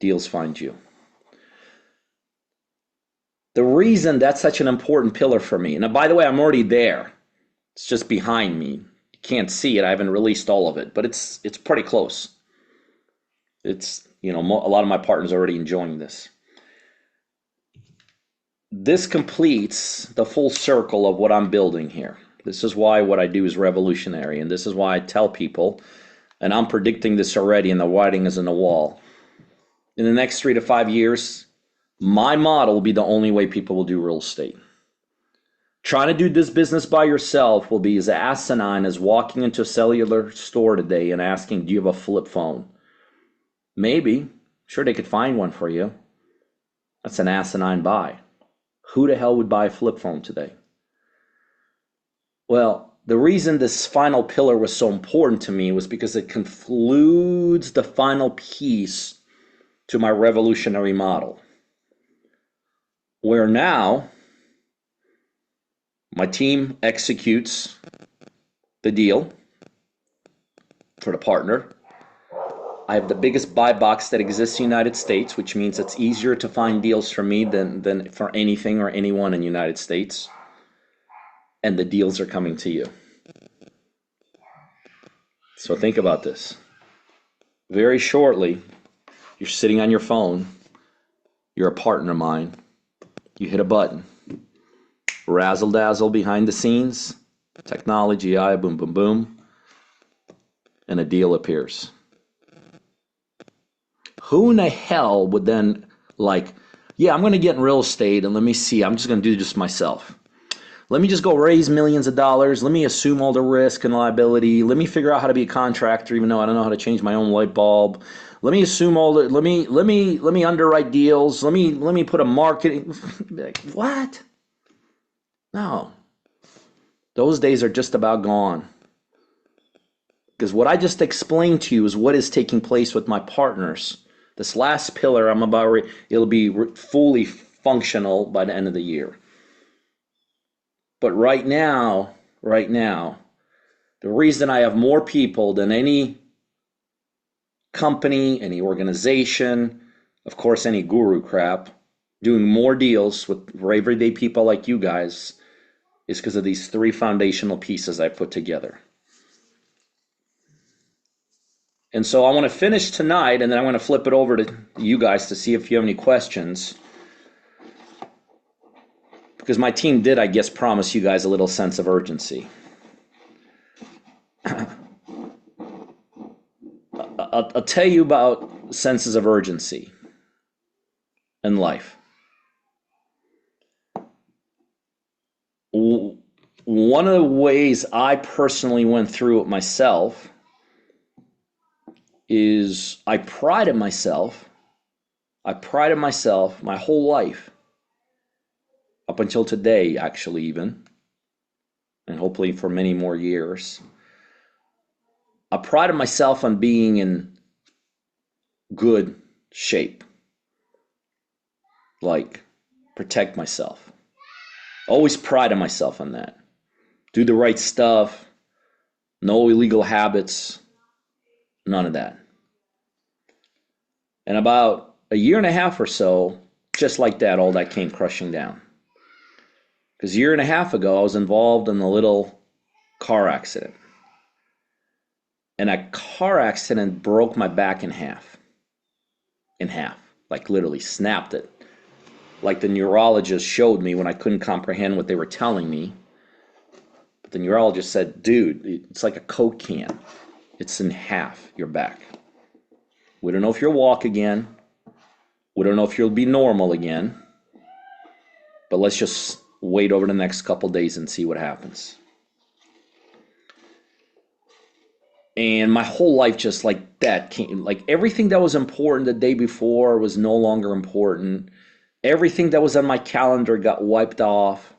Deals find you. The reason that's such an important pillar for me, and by the way, I'm already there. It's just behind me. You can't see it. I haven't released all of it, but it's pretty close. It's, a lot of my partners are already enjoying this. This completes the full circle of what I'm building here. This is why what I do is revolutionary, and this is why I tell people, and I'm predicting this already, and the writing is on the wall. In the next 3 to 5 years, my model will be the only way people will do real estate. Trying to do this business by yourself will be as asinine as walking into a cellular store today and asking, do you have a flip phone? Maybe. Sure, they could find one for you. That's an asinine buy. Who the hell would buy a flip phone today? Well, the reason this final pillar was so important to me was because it concludes the final piece to my revolutionary model. Where now my team executes the deal for the partner. I have the biggest buy box that exists in the United States, which means it's easier to find deals for me than for anything or anyone in the United States. And the deals are coming to you. So think about this. Very shortly, you're sitting on your phone. You're a partner of mine. You hit a button. Razzle dazzle behind the scenes. Technology, boom, boom, boom. And a deal appears. Who in the hell would then I'm going to get in real estate and let me see, I'm just going to do this myself. Let me just go raise millions of dollars. Let me assume all the risk and liability. Let me figure out how to be a contractor, even though I don't know how to change my own light bulb. Let me assume let me underwrite deals. Let me put a marketing. What? No. Those days are just about gone. Because what I just explained to you is what is taking place with my partners. This last pillar, it'll be fully functional by the end of the year. But right now, the reason I have more people than any company, any organization, of course, any guru crap, doing more deals for everyday people like you guys is because of these 3 foundational pieces I put together. And so I want to finish tonight, and then I want to flip it over to you guys to see if you have any questions. Because my team did, I guess, promise you guys a little sense of urgency. I'll tell you about senses of urgency in life. One of the ways I personally went through it myself is I prided myself my whole life, up until today, actually, even, and hopefully for many more years. I prided myself on being in good shape, protect myself. Always prided myself on that. Do the right stuff, no illegal habits, none of that. And about a year and a half or so, just like that, all that came crushing down. Because a year and a half ago, I was involved in a little car accident. And that car accident broke my back in half. Literally snapped it. Like the neurologist showed me when I couldn't comprehend what they were telling me. But the neurologist said, dude, it's like a Coke can. It's in half, your back. We don't know if you'll walk again. We don't know if you'll be normal again. But let's just wait over the next couple days and see what happens. And my whole life just like that came, everything that was important the day before was no longer important. Everything that was on my calendar got wiped off,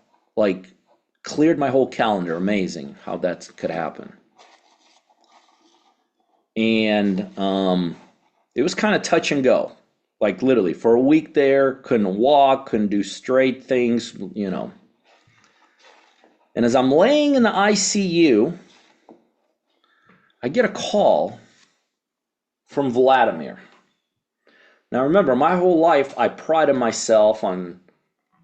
cleared my whole calendar. Amazing how that could happen. And it was kind of touch and go. Like literally for a week there, couldn't walk, couldn't do straight things, you know. And as I'm laying in the ICU, I get a call from Vladimir. Now remember, my whole life I prided myself on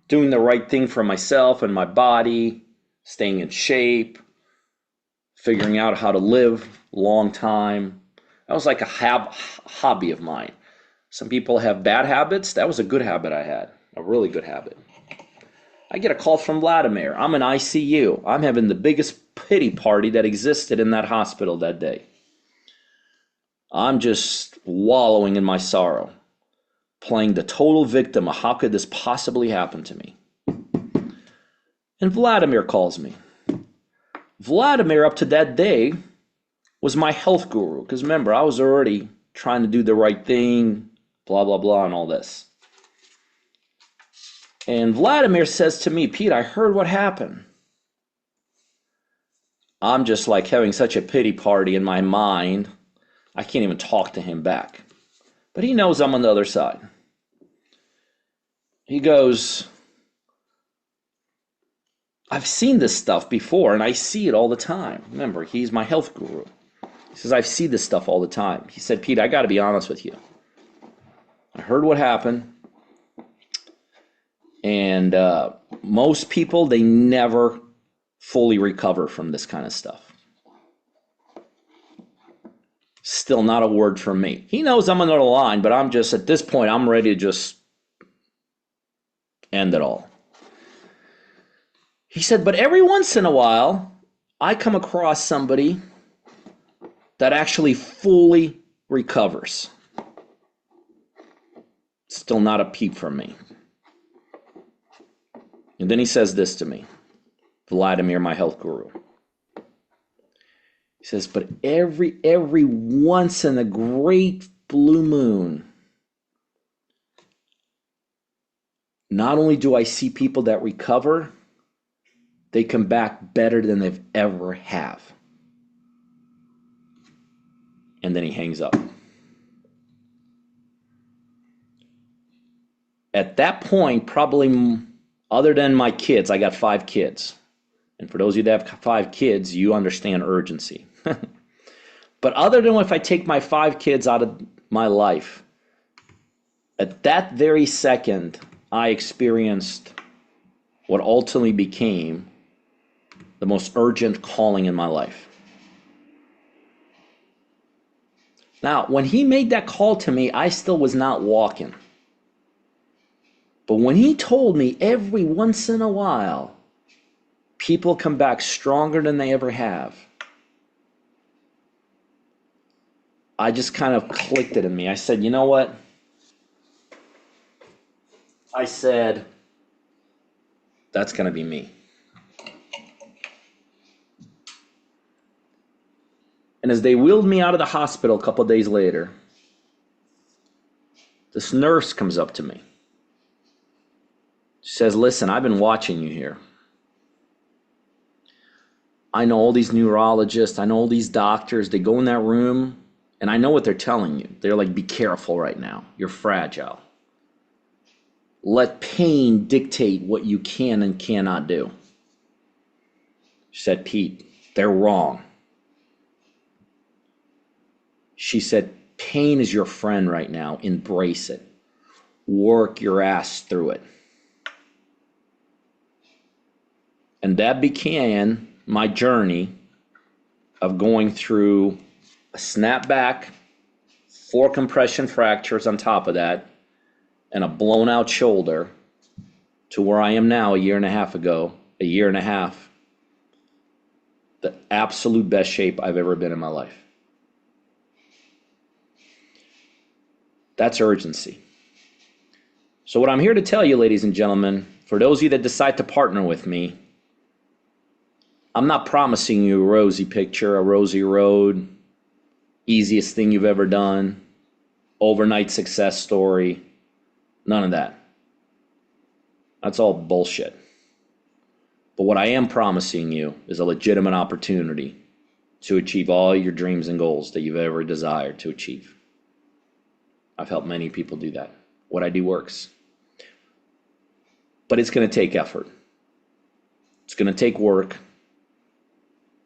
doing the right thing for myself and my body, staying in shape, figuring out how to live a long time. That was like a hobby of mine. Some people have bad habits. That was a good habit I had, a really good habit. I get a call from Vladimir. I'm in ICU. I'm having the biggest pity party that existed in that hospital that day. I'm just wallowing in my sorrow, playing the total victim of how could this possibly happen to me. And Vladimir calls me. Vladimir, up to that day, was my health guru. Because remember, I was already trying to do the right thing, blah, blah, blah, and all this. And Vladimir says to me, Pete, I heard what happened. I'm just like having such a pity party in my mind, I can't even talk to him back. But he knows I'm on the other side. He goes, I've seen this stuff before, and I see it all the time. Remember, he's my health guru. He says, I see this stuff all the time. He said, Pete, I got to be honest with you. I heard what happened. And most people, they never fully recover from this kind of stuff. Still not a word from me. He knows I'm another line, but I'm just, at this point, I'm ready to just end it all. He said, but every once in a while, I come across somebody that actually fully recovers. Still not a peep from me. And then he says this to me, Vladimir, my health guru. He says, but every once in a great blue moon, not only do I see people that recover, they come back better than they've ever have. And then he hangs up. At that point, probably other than my kids, I got 5 kids. And for those of you that have 5 kids, you understand urgency. But other than if I take my 5 kids out of my life, at that very second, I experienced what ultimately became the most urgent calling in my life. Now, when he made that call to me, I still was not walking. But when he told me every once in a while, people come back stronger than they ever have, I just kind of clicked it in me. I said, you know what? I said, that's going to be me. And as they wheeled me out of the hospital a couple of days later, this nurse comes up to me. She says, listen, I've been watching you here. I know all these neurologists, I know all these doctors, they go in that room, and I know what they're telling you. They're like, be careful right now. You're fragile. Let pain dictate what you can and cannot do. She said, Pete, they're wrong. She said, pain is your friend right now. Embrace it. Work your ass through it. And that began my journey of going through a snapback, 4 compression fractures on top of that, and a blown out shoulder to where I am now a year and a half, the absolute best shape I've ever been in my life. That's urgency. So what I'm here to tell you, ladies and gentlemen, for those of you that decide to partner with me, I'm not promising you a rosy picture, a rosy road, easiest thing you've ever done, overnight success story, none of that. That's all bullshit. But what I am promising you is a legitimate opportunity to achieve all your dreams and goals that you've ever desired to achieve. I've helped many people do that. What I do works. But it's going to take effort. It's going to take work.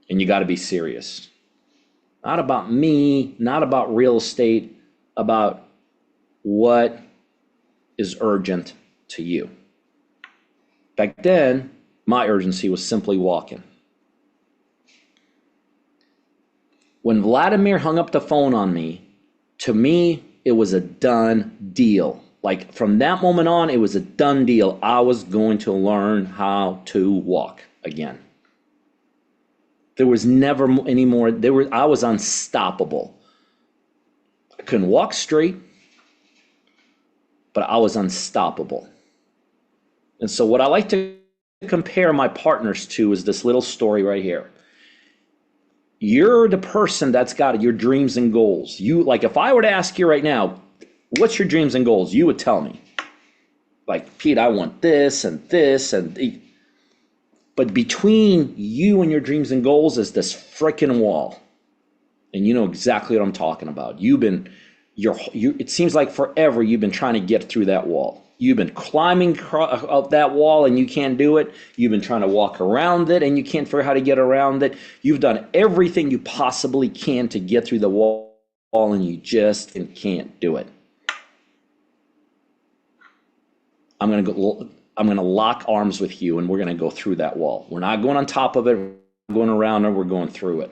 And you got to be serious. Not about me, not about real estate, about what is urgent to you. Back then, my urgency was simply walking. When Vladimir hung up the phone on me, to me, it was a done deal. Like from that moment on, it was a done deal. I was going to learn how to walk again. There was never any more. I was unstoppable. I couldn't walk straight, but I was unstoppable. And so what I like to compare my partners to is this little story right here. You're the person that's got your dreams and goals. Like if I were to ask you right now, what's your dreams and goals? You would tell me. Like, Pete, I want this and this and but between you and your dreams and goals is this freaking wall. And you know exactly what I'm talking about. It seems like forever you've been trying to get through that wall. You've been climbing up that wall and you can't do it. You've been trying to walk around it and you can't figure out how to get around it. You've done everything you possibly can to get through the wall and you just can't do it. I'm going to lock arms with you and we're going to go through that wall. We're not going on top of it, we're going around it, we're going through it.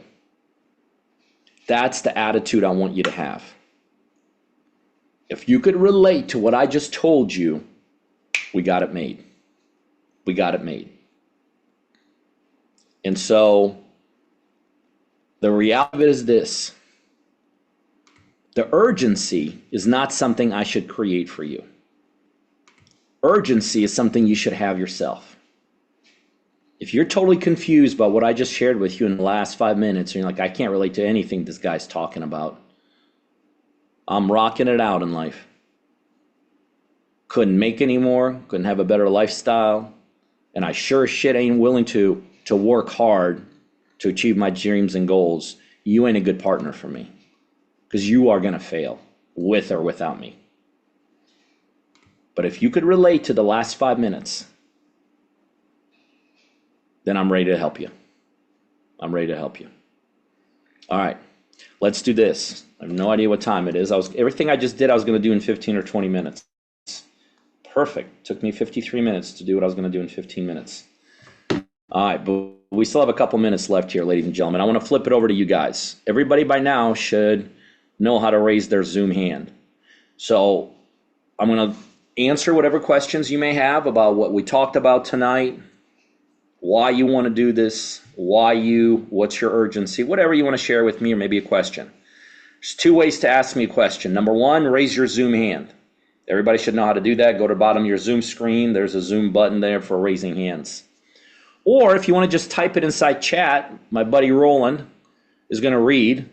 That's the attitude I want you to have. If you could relate to what I just told you, we got it made. We got it made. And so the reality of it is this. The urgency is not something I should create for you. Urgency is something you should have yourself. If you're totally confused by what I just shared with you in the last 5 minutes, and you're like, I can't relate to anything this guy's talking about, I'm rocking it out in life. Couldn't make any more, couldn't have a better lifestyle, and I sure as shit ain't willing to work hard to achieve my dreams and goals. You ain't a good partner for me, because you are going to fail with or without me. But if you could relate to the last 5 minutes, then I'm ready to help you. I'm ready to help you. All right, let's do this. I have no idea what time it is. Everything I just did, I was going to do in 15 or 20 minutes. Perfect. Took me 53 minutes to do what I was going to do in 15 minutes. All right, but we still have a couple minutes left here, ladies and gentlemen. I want to flip it over to you guys. Everybody by now should know how to raise their Zoom hand. So I'm going to answer whatever questions you may have about what we talked about tonight, why you want to do this, what's your urgency, whatever you want to share with me, or maybe a question. There's 2 ways to ask me a question. Number 1, raise your Zoom hand. Everybody should know how to do that. Go to the bottom of your Zoom screen. There's a Zoom button there for raising hands. Or if you want to just type it inside chat, my buddy Roland is going to read.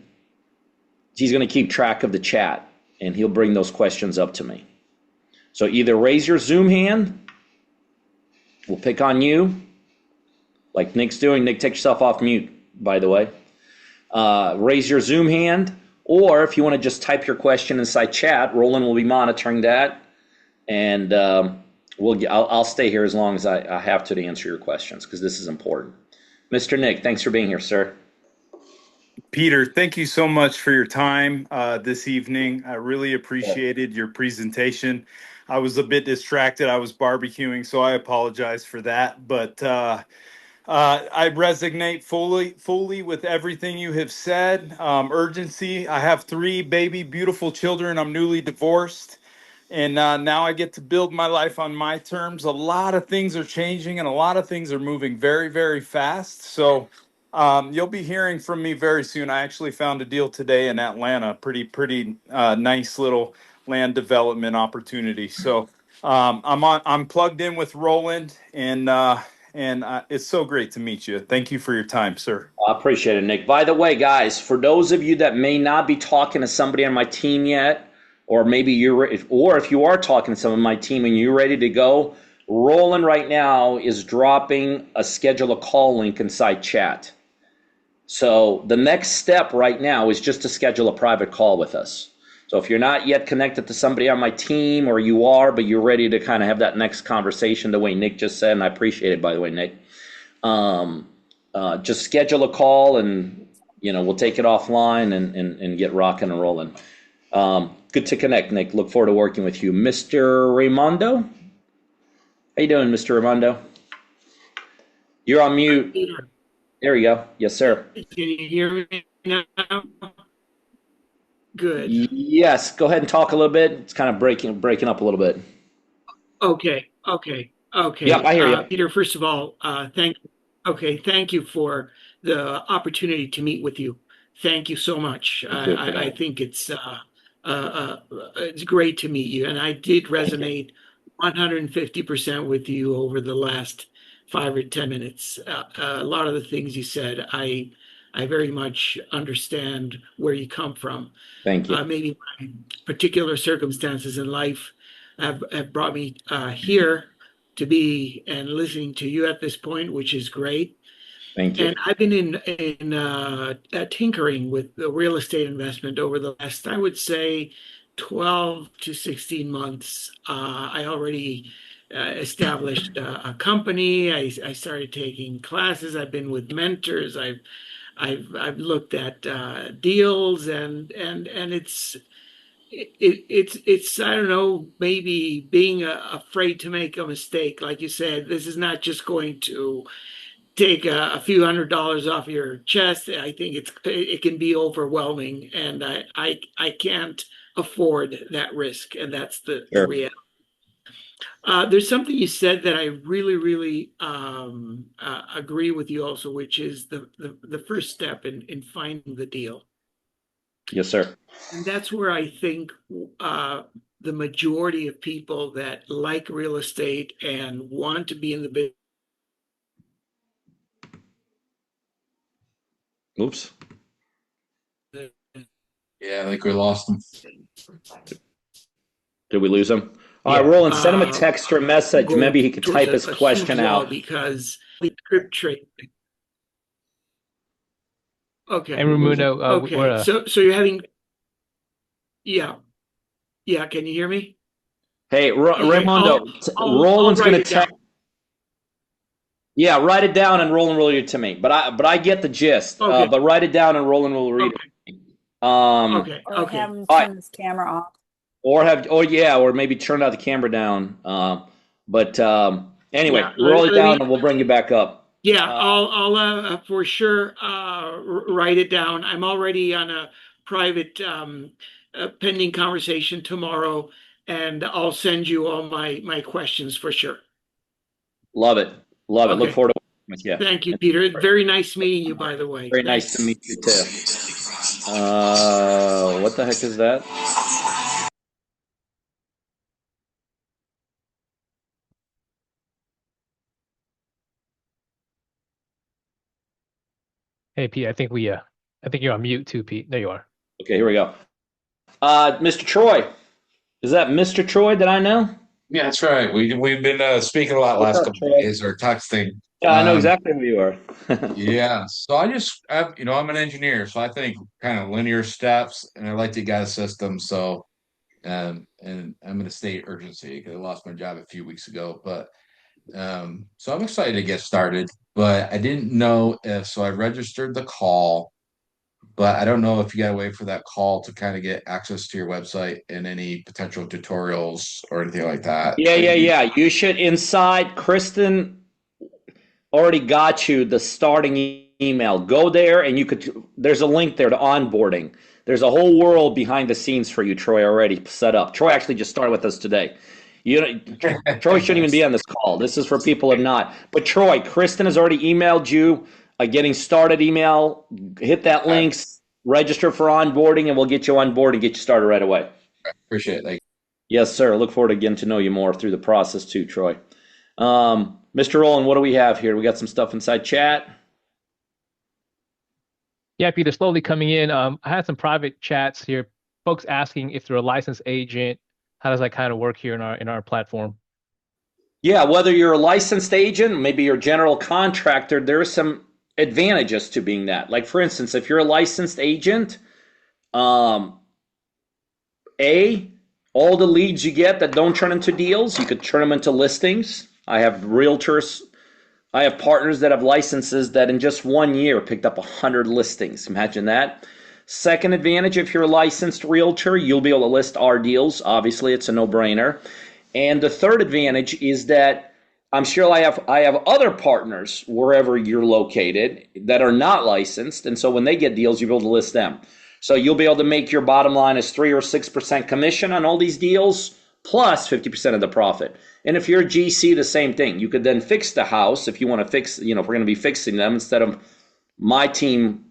He's going to keep track of the chat, and he'll bring those questions up to me. So either raise your Zoom hand, we'll pick on you, like Nick's doing. Nick, take yourself off mute, by the way. Raise your Zoom hand, or if you want to just type your question inside chat, Roland will be monitoring that, and I'll stay here as long as I have to answer your questions, because this is important. Mr. Nick, thanks for being here, sir. Peter, thank you so much for your time this evening. I really appreciated your presentation. I was a bit distracted. I was barbecuing, so I apologize for that. But I resonate fully with everything you have said. Urgency. I have 3 baby, beautiful children. I'm newly divorced. And now I get to build my life on my terms. A lot of things are changing and a lot of things are moving very, very fast. So you'll be hearing from me very soon. I actually found a deal today in Atlanta. Pretty nice little land development opportunity. So I'm plugged in with Roland, and it's so great to meet you. Thank you for your time, sir. I appreciate it, Nick. By the way, guys, for those of you that may not be talking to somebody on my team yet, or maybe if you are talking to someone on my team and you're ready to go, Roland right now is dropping a schedule a call link inside chat. So the next step right now is just to schedule a private call with us. So if you're not yet connected to somebody on my team, or you are, but you're ready to kind of have that next conversation the way Nick just said, and I appreciate it, by the way, Nick, just schedule a call, and we'll take it offline and get rocking and rolling. Good to connect, Nick. Look forward to working with you. Mr. Raimondo? How you doing, Mr. Raimondo? You're on mute. Peter, There you go. Yes, sir. can you hear me now? Good. Yes, go ahead and talk a little bit. It's kind of breaking up a little bit. Okay. Yep, I hear you. Peter, first of all, thank you for the opportunity to meet with you. Thank you so much. I think it's great to meet you, and I did resonate 150% with you over the last 5 or 10 minutes. A lot of the things you said, I very much understand where you come from. Thank you. Maybe my particular circumstances in life have brought me here to be and listening to you at this point, which is great. Thank you. And I've been in tinkering with the real estate investment over the last, I would say, 12 to 16 months. I already established a company. I started taking classes. I've been with mentors. I've looked at deals, and it's I don't know, maybe being afraid to make a mistake. Like you said, this is not just going to take a few $100s off your chest. I think it can be overwhelming, and I can't afford that risk, and that's the Sure. reality. There's something you said that I really agree with you also, which is the first step in finding the deal. Yes, sir. And that's where I think the majority of people that like real estate and want to be in the business. Oops. Yeah, I think we lost him. Did we lose him? All right, Roland, send him a text or a message. Maybe he could type his question out. Because the script trade. Okay. And Raimundo, okay. So you're having. Yeah. Can you hear me? Hey, Raimundo, Roland's going to text. Yeah, write it down and Roland will read it to me. But I get the gist. Okay. But write it down and Roland will read it. Okay. Or have him turn his camera off. Or maybe turn out the camera down. Anyway, roll it down and we'll bring you back up. Yeah, I'll for sure write it down. I'm already on a private pending conversation tomorrow, and I'll send you all my questions for sure. Love it. Okay. Look forward to working with you. Thank you, Peter. Very nice meeting you, by the way. Very nice to meet you too. What the heck is that? Hey, Pete, I think you're on mute too, Pete. There you are. Okay, here we go. Mr. Troy. Is that Mr. Troy that I know? Yeah, that's right. We've been speaking a lot last couple of days, or texting. Yeah, I know exactly who you are. Yeah. So I'm an engineer, so I think kind of linear steps, and I like to guide a system. So, and I'm in a state urgency because I lost my job a few weeks ago. But so I'm excited to get started. But I didn't know so I registered the call, but I don't know if you got to wait for that call to kind of get access to your website and any potential tutorials or anything like that. Yeah. You should inside. Kristen already got you the starting email. Go there and there's a link there to onboarding. There's a whole world behind the scenes for you, Troy, already set up. Troy actually just started with us today. Troy shouldn't even be on this call. This is for people who have not. But Troy, Kristen has already emailed you a getting started email. Hit that link, register for onboarding, and we'll get you on board and get you started right away. Appreciate it. Thank you. Yes, sir. Look forward to getting to know you more through the process too, Troy. Mr. Roland, what do we have here? We got some stuff inside chat. Yeah, Peter, slowly coming in. I had some private chats here. Folks asking if they're a licensed agent. How does that kind of work here in our platform? Yeah, whether you're a licensed agent, maybe you're a general contractor, there are some advantages to being that. Like, for instance, if you're a licensed agent, um, all the leads you get that don't turn into deals, you could turn them into listings. I have realtors, I have partners that have licenses that in just 1 year picked up 100 listings. Imagine that. Second advantage, if you're a licensed realtor, you'll be able to list our deals. Obviously, it's a no-brainer. And the third advantage is that I'm sure I have other partners wherever you're located that are not licensed, and so when they get deals, you'll be able to list them. So you'll be able to make your bottom line as 3 or 6% commission on all these deals, plus 50% of the profit. And if you're a GC, the same thing. You could then fix the house if you want to fix, if we're going to be fixing them instead of my team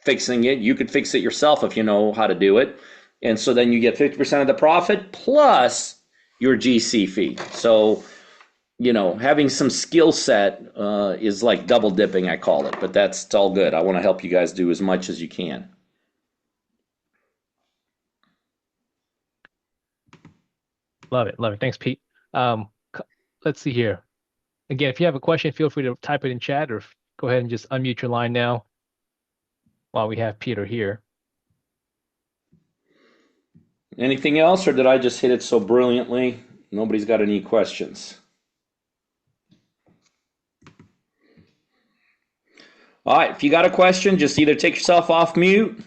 fixing it, you could fix it yourself if you know how to do it. And so then you get 50% of the profit plus your GC fee. So, having some skill set is like double dipping, I call it, but it's all good. I want to help you guys do as much as you can. Love it. Love it. Thanks, Pete. Let's see here. Again, if you have a question, feel free to type it in chat or go ahead and just unmute your line now while we have Peter here. Anything else, or did I just hit it so brilliantly? Nobody's got any questions. All right, if you got a question, just either take yourself off mute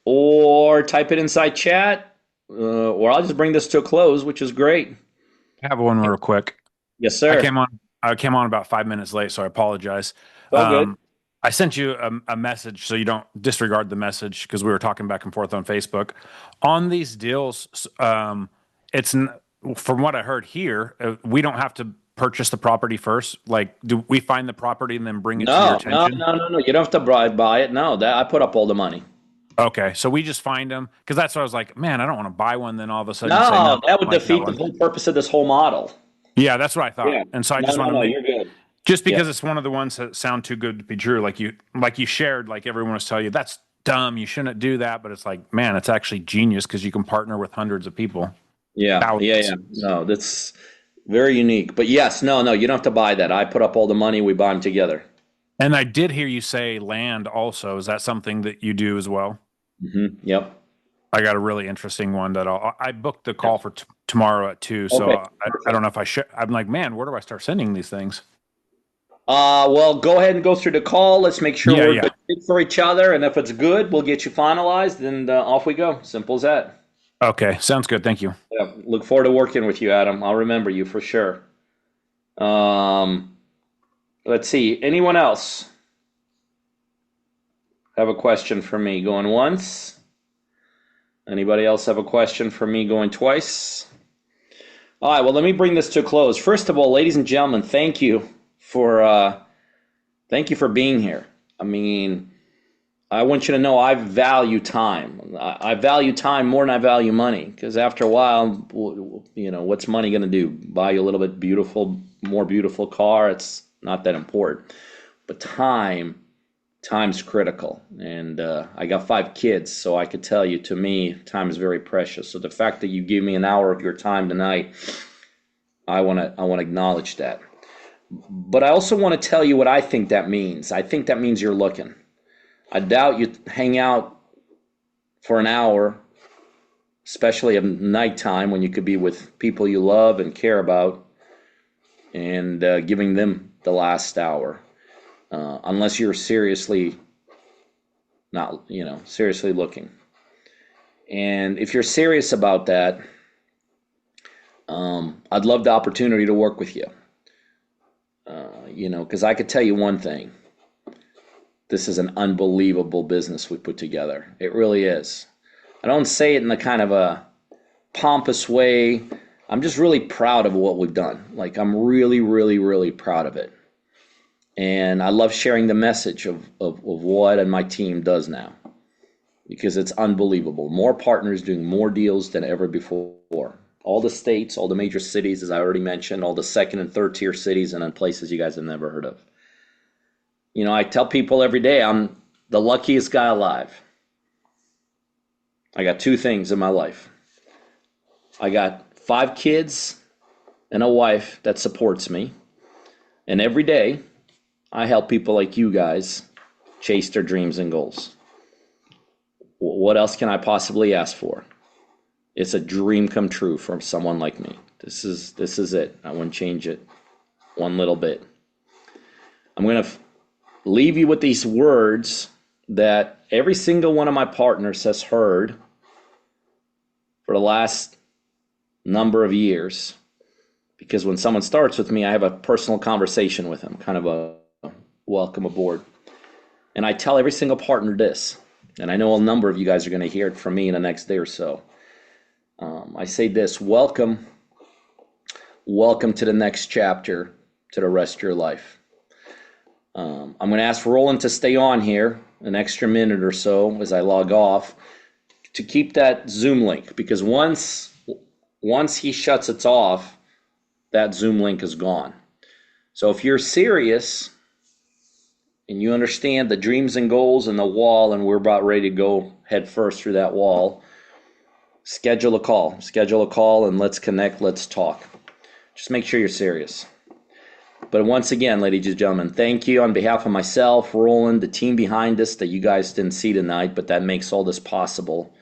or type it inside chat, or I'll just bring this to a close, which is great. I have one real quick. Yes, sir. I came on about 5 minutes late, so I apologize. All good. I sent you a message, so you don't disregard the message, because we were talking back and forth on Facebook. On these deals, from what I heard here, we don't have to purchase the property first. Like, do we find the property and then bring it to your attention? No. You don't have to buy it. No, I put up all the money. Okay, so we just find them, because that's what I was like, man, I don't want to buy one. Then all of a sudden, no, that would defeat the whole purpose of this whole model. Yeah, that's what I thought. Yeah. And so I just want to you're good. Just because it's one of the ones that sound too good to be true, like you shared, like everyone was telling you, that's dumb, you shouldn't do that. But it's like, man, it's actually genius, because you can partner with hundreds of people. Yeah. No, that's very unique. But yes, no, you don't have to buy that. I put up all the money, we buy them together. And I did hear you say land also. Is that something that you do as well? Mm-hmm. Yep. I got a really interesting one that I booked the call for tomorrow at 2. So okay. I don't know if I should. I'm like, man, where do I start sending these things? Well, go ahead and go through the call. Let's make sure we're good for each other. And if it's good, we'll get you finalized, and off we go. Simple as that. Okay. Sounds good. Thank you. Yeah. Look forward to working with you, Adam. I'll remember you for sure. Let's see. Anyone else have a question for me? Going once? Anybody else have a question for me? Going twice? All right. Well, let me bring this to a close. First of all, ladies and gentlemen, thank you for being here. I mean, I want you to know I value time. I value time more than I value money, because after a while, what's money going to do? Buy you a little bit more beautiful car? It's not that important. But time's critical. And I got 5 kids, so I could tell you, to me, time is very precious. So the fact that you give me an hour of your time tonight, I want to acknowledge that. But I also want to tell you what I think that means. I think that means you're looking. I doubt you hang out for an hour, especially at nighttime when you could be with people you love and care about, and giving them the last hour, unless you're seriously looking. And if you're serious about that, I'd love the opportunity to work with you. Because I could tell you one thing. This is an unbelievable business we put together. It really is. I don't say it in a kind of a pompous way. I'm just really proud of what we've done. Like, I'm really, really, really proud of it. And I love sharing the message of what and my team does now, because it's unbelievable. More partners doing more deals than ever before. All the states, all the major cities, as I already mentioned, all the second and third tier cities, and in places you guys have never heard of. I tell people every day I'm the luckiest guy alive. I got 2 things in my life. I got 5 kids and a wife that supports me. And every day I help people like you guys chase their dreams and goals. What else can I possibly ask for? It's a dream come true from someone like me. This is it. I wouldn't change it one little bit. I'm going to leave you with these words that every single one of my partners has heard for the last number of years. Because when someone starts with me, I have a personal conversation with them, kind of a welcome aboard. And I tell every single partner this, and I know a number of you guys are going to hear it from me in the next day or so. I say this: welcome to the next chapter, to the rest of your life. I'm going to ask Roland to stay on here an extra minute or so as I log off to keep that Zoom link, because once he shuts it off, that Zoom link is gone. So if you're serious and you understand the dreams and goals and the wall, and we're about ready to go head first through that wall, schedule a call and let's connect, let's talk. Just make sure you're serious. But once again, ladies and gentlemen, thank you on behalf of myself, Roland, the team behind us that you guys didn't see tonight, but that makes all this possible.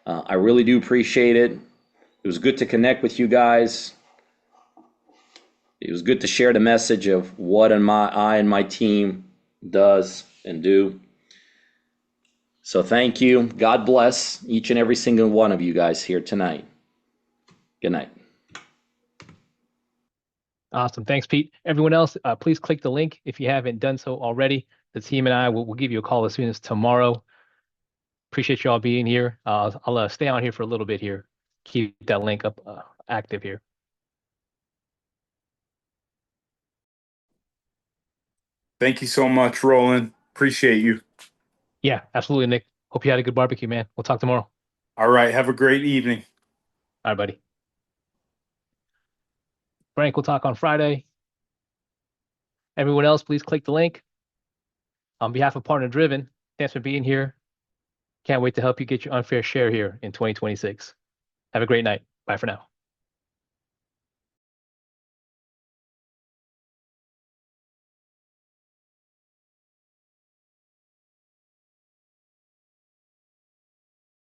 I really do appreciate it. It was good to connect with you guys. It was good to share the message of what I and my team does and do. So thank you. God bless each and every single one of you guys here tonight. Good night. Awesome. Thanks, Pete. Everyone else, please click the link if you haven't done so already. The team and I will give you a call as soon as tomorrow. Appreciate you all being here. I'll stay on here for a little bit here. Keep that link up active here. Thank you so much, Roland. Appreciate you. Yeah, absolutely, Nick. Hope you had a good barbecue, man. We'll talk tomorrow. All right. Have a great evening. All right, buddy. Frank, we'll talk on Friday. Everyone else, please click the link. On behalf of Partner Driven, thanks for being here. Can't wait to help you get your unfair share here in 2026. Have a great night. Bye for now.